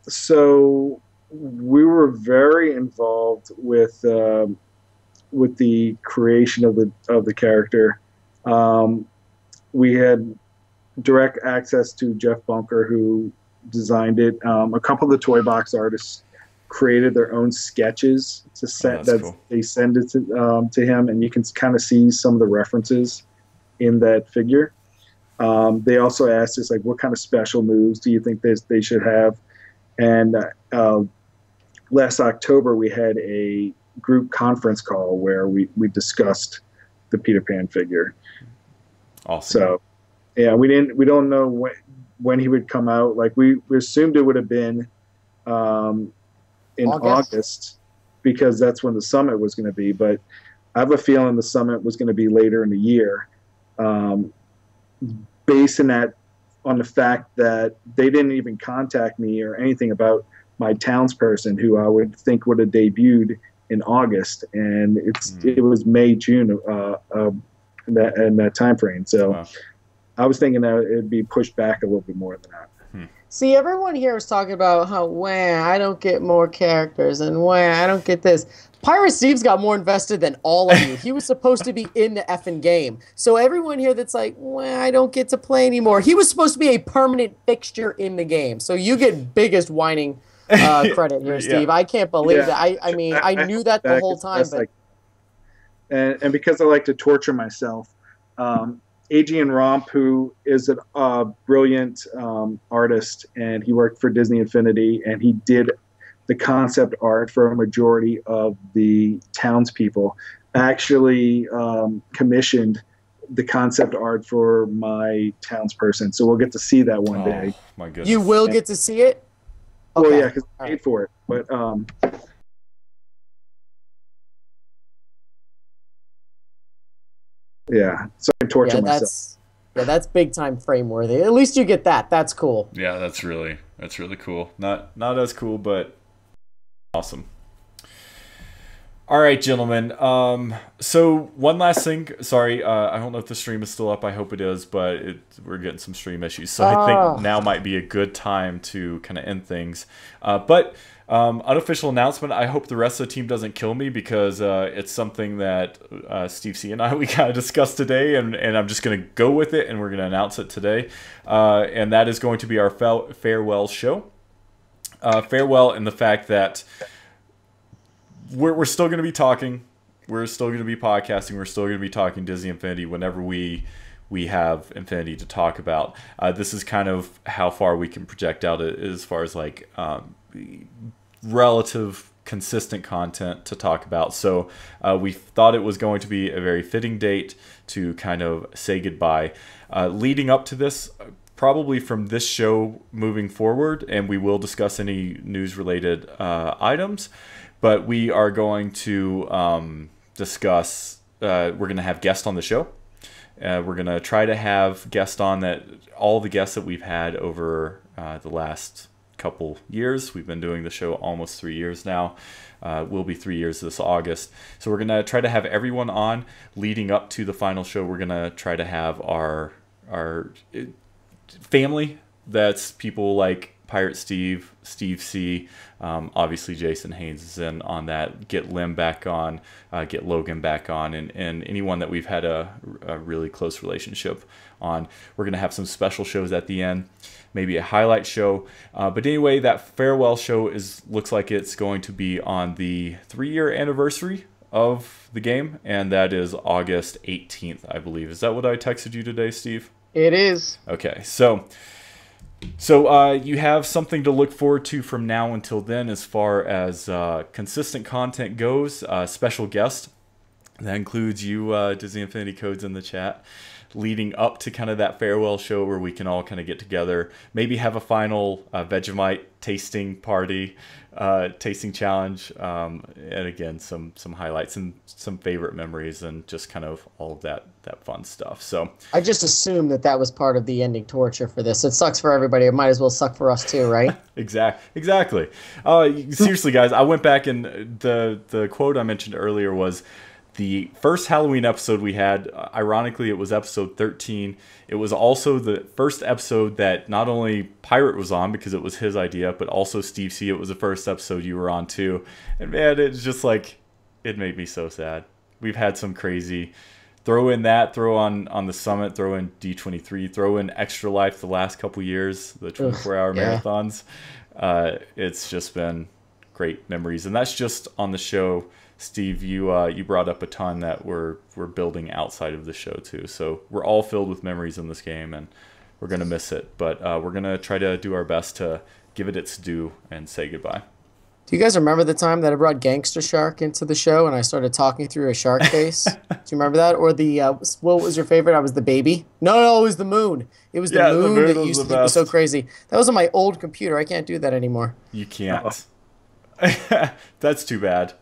So we were very involved with the creation of the character. We had direct access to Jeff Bunker, who designed it. A couple of the toy box artists created their own sketches to send cool. They send it to him, and you can kind of see some of the references in that figure. They also asked us, like, what kind of special moves do you think they should have? And last October we had a group conference call where we discussed the Peter Pan figure. Awesome. So yeah, we don't know when he would come out. Like we assumed it would have been in August because that's when the summit was going to be. But I have a feeling the summit was going to be later in the year, based on the fact that they didn't even contact me or anything about my townsperson, who I would think would have debuted in August, and it was May, June in that time frame. So wow. I was thinking that it'd be pushed back a little bit more than that. See, everyone here is talking about how, I don't get more characters, and I don't get this. Pirate Steve's got more invested than all of you. He was supposed to be in the effing game. So everyone here that's like, I don't get to play anymore. He was supposed to be a permanent fixture in the game. So you get biggest whining credit here, Steve. Yeah. I can't believe that. I mean, I knew that the whole time. But... And because I like to torture myself, Adrian Romp, who is a brilliant artist, and he worked for Disney Infinity, and he did the concept art for a majority of the townspeople, actually commissioned the concept art for my townsperson. So we'll get to see that one day. My goodness. You will get to see it? Okay. Well, yeah, because I paid for it. But yeah, so I can torture myself. That's big time frame worthy. At least you get that. That's cool. Yeah, that's really cool. Not as cool, but awesome. All right, gentlemen. So one last thing. Sorry, I don't know if the stream is still up. I hope it is, but we're getting some stream issues. So I think now might be a good time to kind of end things. But unofficial announcement. I hope the rest of the team doesn't kill me, because it's something that Steve C and we kind of discussed today, and I'm just going to go with it, and we're going to announce it today. And that is going to be our farewell show. Farewell in the fact that we're still going to be talking. We're still going to be podcasting. We're still going to be talking Disney Infinity whenever we have Infinity to talk about. This is kind of how far we can project out as far as like relative consistent content to talk about. So we thought it was going to be a very fitting date to kind of say goodbye. Leading up to this, probably from this show moving forward, and we will discuss any news-related items, but we are going to discuss, we're going to have guests on the show. We're going to try to have guests on that, all the guests that we've had over the last couple years. We've been doing the show almost 3 years now. Will be 3 years this August. So we're going to try to have everyone on leading up to the final show. We're going to try to have our family. That's people like Pirate Steve, Steve C, obviously Jason Haynes is in on that. Get Lim back on, get Logan back on, and anyone that we've had a really close relationship on. We're going to have some special shows at the end, maybe a highlight show. But anyway, that farewell show looks like it's going to be on the 3-year anniversary of the game, and that is August 18th, I believe. Is that what I texted you today, Steve? It is. Okay, so you have something to look forward to from now until then as far as consistent content goes. Special guest That includes you, Disney Infinity Codes in the chat, leading up to kind of that farewell show where we can all kind of get together, maybe have a final Vegemite tasting party, tasting challenge, and again some highlights and some favorite memories and just kind of all of that fun stuff. So I just assumed that was part of the ending torture for this. It sucks for everybody. It might as well suck for us too, right? Exactly. Seriously, guys, I went back and the quote I mentioned earlier was the first Halloween episode we had. Ironically, it was episode 13. It was also the first episode that not only Pirate was on because it was his idea, but also Steve C. It was the first episode you were on too. And man, it's just like, it made me so sad. We've had some crazy, throw in on the summit, throw in D23, throw in Extra Life the last couple years, the 24-hour marathons. It's just been great memories. And that's just on the show. Steve, you brought up a ton that we're building outside of the show too. So we're all filled with memories in this game, and we're gonna miss it. But we're gonna try to do our best to give it its due and say goodbye. Do you guys remember the time that I brought Gangster Shark into the show and I started talking through a shark face? Do you remember that? Or the what was your favorite? I was the baby. No, it was the moon. It was the moon that used to be so crazy. That was on my old computer. I can't do that anymore. You can't. That's too bad.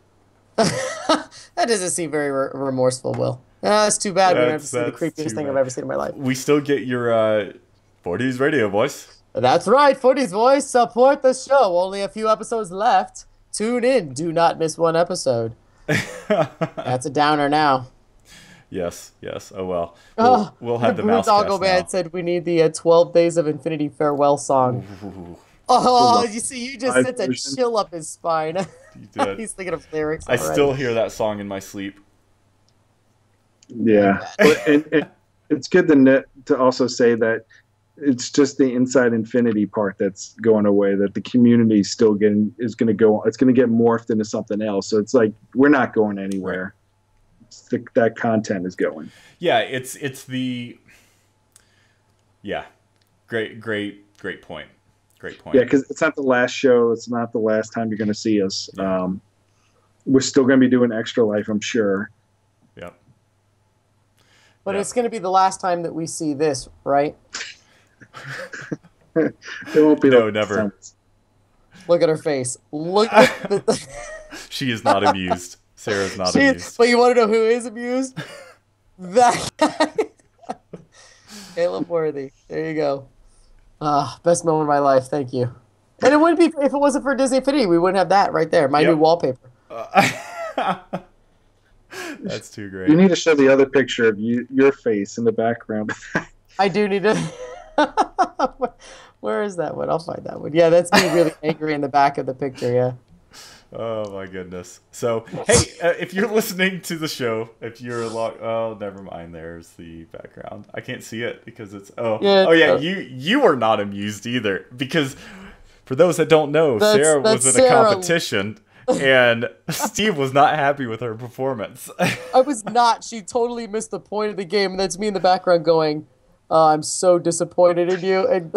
That doesn't seem very remorseful, Will. That's too bad. We're going to see the creepiest thing I've ever seen in my life. We still get your 40s radio voice. That's right, 40s voice. Support the show. Only a few episodes left. Tune in. Do not miss one episode. That's a downer now. Yes. Oh, well. We'll have the mouse Doggo Man said we need the 12 Days of Infinity farewell song. Ooh. Oh, you see, you just sent a chill up his spine. You did. He's thinking of lyrics already. I still hear that song in my sleep. Yeah. and it's good to also say that it's just the Inside Infinity part that's going away, that the community is going to go, it's going to get morphed into something else. So it's like, we're not going anywhere. Right. That content is going. Yeah, it's the, great point. Great point. Yeah, because it's not the last show. It's not the last time you're going to see us. Yeah. We're still going to be doing Extra Life, I'm sure. Yep. But it's going to be the last time that we see this, right? It won't be. No, never. Look at her face. Look at the... She is not amused. Sarah's not amused. But you want to know who is amused? That guy. Caleb Worthy. There you go. Best moment of my life. Thank you. And it wouldn't be if it wasn't for Disney Infinity. We wouldn't have that right there. My new wallpaper. That's too great. You need to show the other picture of your face in the background. I do need to. Where is that one? I'll find that one. Yeah, that's me really angry in the back of the picture. Yeah. Oh my goodness. So hey, if you're listening to the show, if you're never mind. There's the background. I can't see it because it's You are not amused either, because for those that don't know, Sarah was in a competition and Steve was not happy with her performance. I was not. She totally missed the point of the game, and that's me in the background going, I'm so disappointed in you. And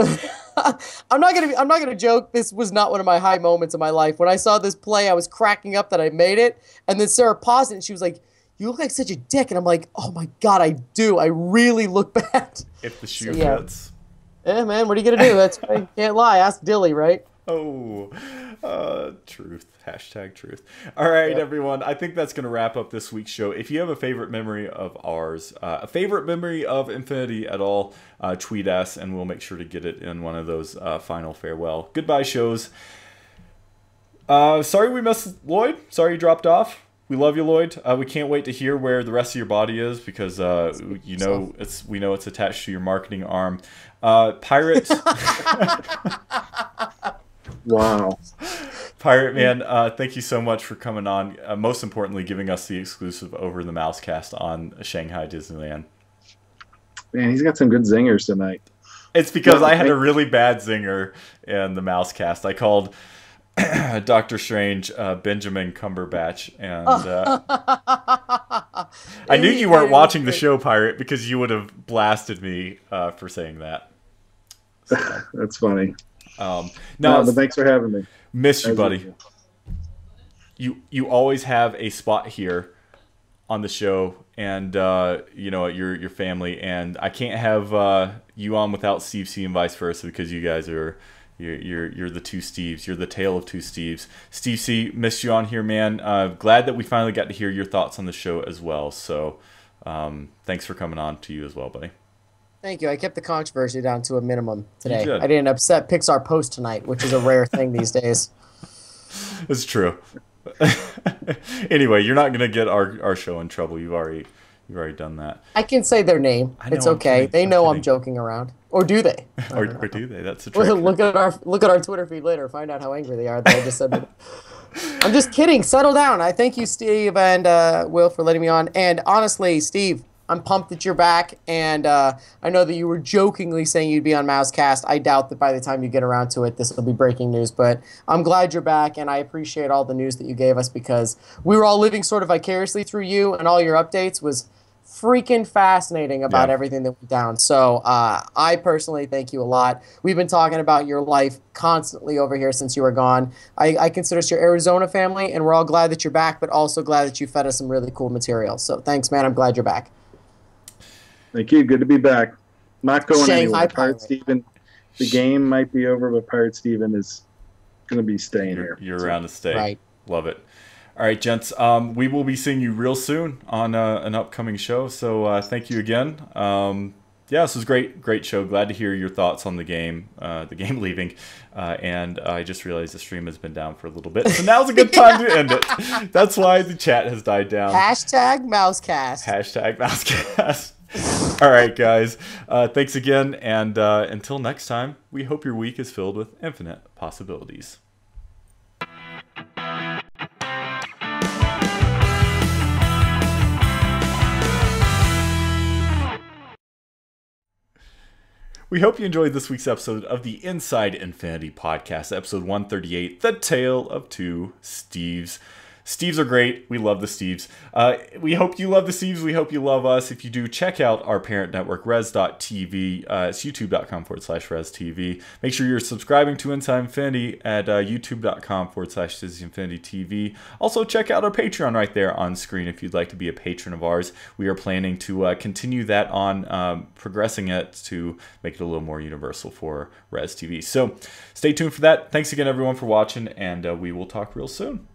I'm not gonna joke. This was not one of my high moments of my life. When I saw this play, I was cracking up that I made it. And then Sarah paused it and she was like, "You look like such a dick." And I'm like, "Oh my god, I do. I really look bad." If the shoe fits. Yeah, man. What are you gonna do? That's I can't lie. Ask Dilly, right? Oh, truth. Hashtag truth. All right, everyone. I think that's going to wrap up this week's show. If you have a favorite memory of ours, a favorite memory of Infinity at all, tweet us, and we'll make sure to get it in one of those final farewell goodbye shows. Sorry we missed Lloyd. Sorry you dropped off. We love you, Lloyd. We can't wait to hear where the rest of your body is, because we know it's attached to your marketing arm. Pirate. Wow. Pirate Man, thank you so much for coming on. Most importantly, giving us the exclusive Over the Mousecast on Shanghai Disneyland. Man, he's got some good zingers tonight. It's because I had a really bad zinger in the Mousecast. I called Doctor Strange Benjamin Cumberbatch, and I knew you weren't watching the show, Pirate, because you would have blasted me for saying that. So. That's funny. But thanks for having me. Miss you, buddy. You always have a spot here on the show, and your family, and I can't have you on without Steve C and vice versa, because you guys are you're the two Steves. You're the tale of two Steves. Steve C, missed you on here, man. Glad that we finally got to hear your thoughts on the show as well. So thanks for coming on to you as well, buddy. Thank you. I kept the controversy down to a minimum today. You did. I didn't upset Pixar Post tonight, which is a rare thing these days. It's true. Anyway, you're not gonna get our show in trouble. You've already done that. I can say their name. It's okay. They know I'm joking around. Or do they? Or do they? That's the trick. Look at our Twitter feed later. Find out how angry they are that I just said that. I'm just kidding. Settle down. I thank you, Steve and Will, for letting me on. And honestly, Steve, I'm pumped that you're back. And I know that you were jokingly saying you'd be on Mousecast. I doubt that by the time you get around to it, this will be breaking news. But I'm glad you're back, and I appreciate all the news that you gave us, because we were all living sort of vicariously through you, and all your updates was freaking fascinating about everything that went down. So I personally thank you a lot. We've been talking about your life constantly over here since you were gone. I consider us your Arizona family, and we're all glad that you're back, but also glad that you fed us some really cool material. So thanks, man. I'm glad you're back. Thank you. Good to be back. Not going Shanghai anywhere. Pirate. Pirate Steven, the game might be over, but Pirate Steven is going to be staying here. You're around to stay. Right. Love it. All right, gents. We will be seeing you real soon on an upcoming show. So thank you again. This was great show. Glad to hear your thoughts on the game leaving. And I just realized the stream has been down for a little bit, so now's a good time to end it. That's why the chat has died down. #Mousecast. #Mousecast. All right, guys. Thanks again, and until next time, we hope your week is filled with infinite possibilities. We hope you enjoyed this week's episode of the Inside Infinity Podcast, episode 138, The Tale of Two Steves. Steves are great. We love the Steves. We hope you love the Steves. We hope you love us. If you do, check out our parent network, res.tv. It's youtube.com/ResTV. Make sure you're subscribing to Inside Infinity at youtube.com/DisneyInfinityTV. Also, check out our Patreon right there on screen if you'd like to be a patron of ours. We are planning to continue that on, progressing it to make it a little more universal for Res TV. So stay tuned for that. Thanks again, everyone, for watching, and we will talk real soon.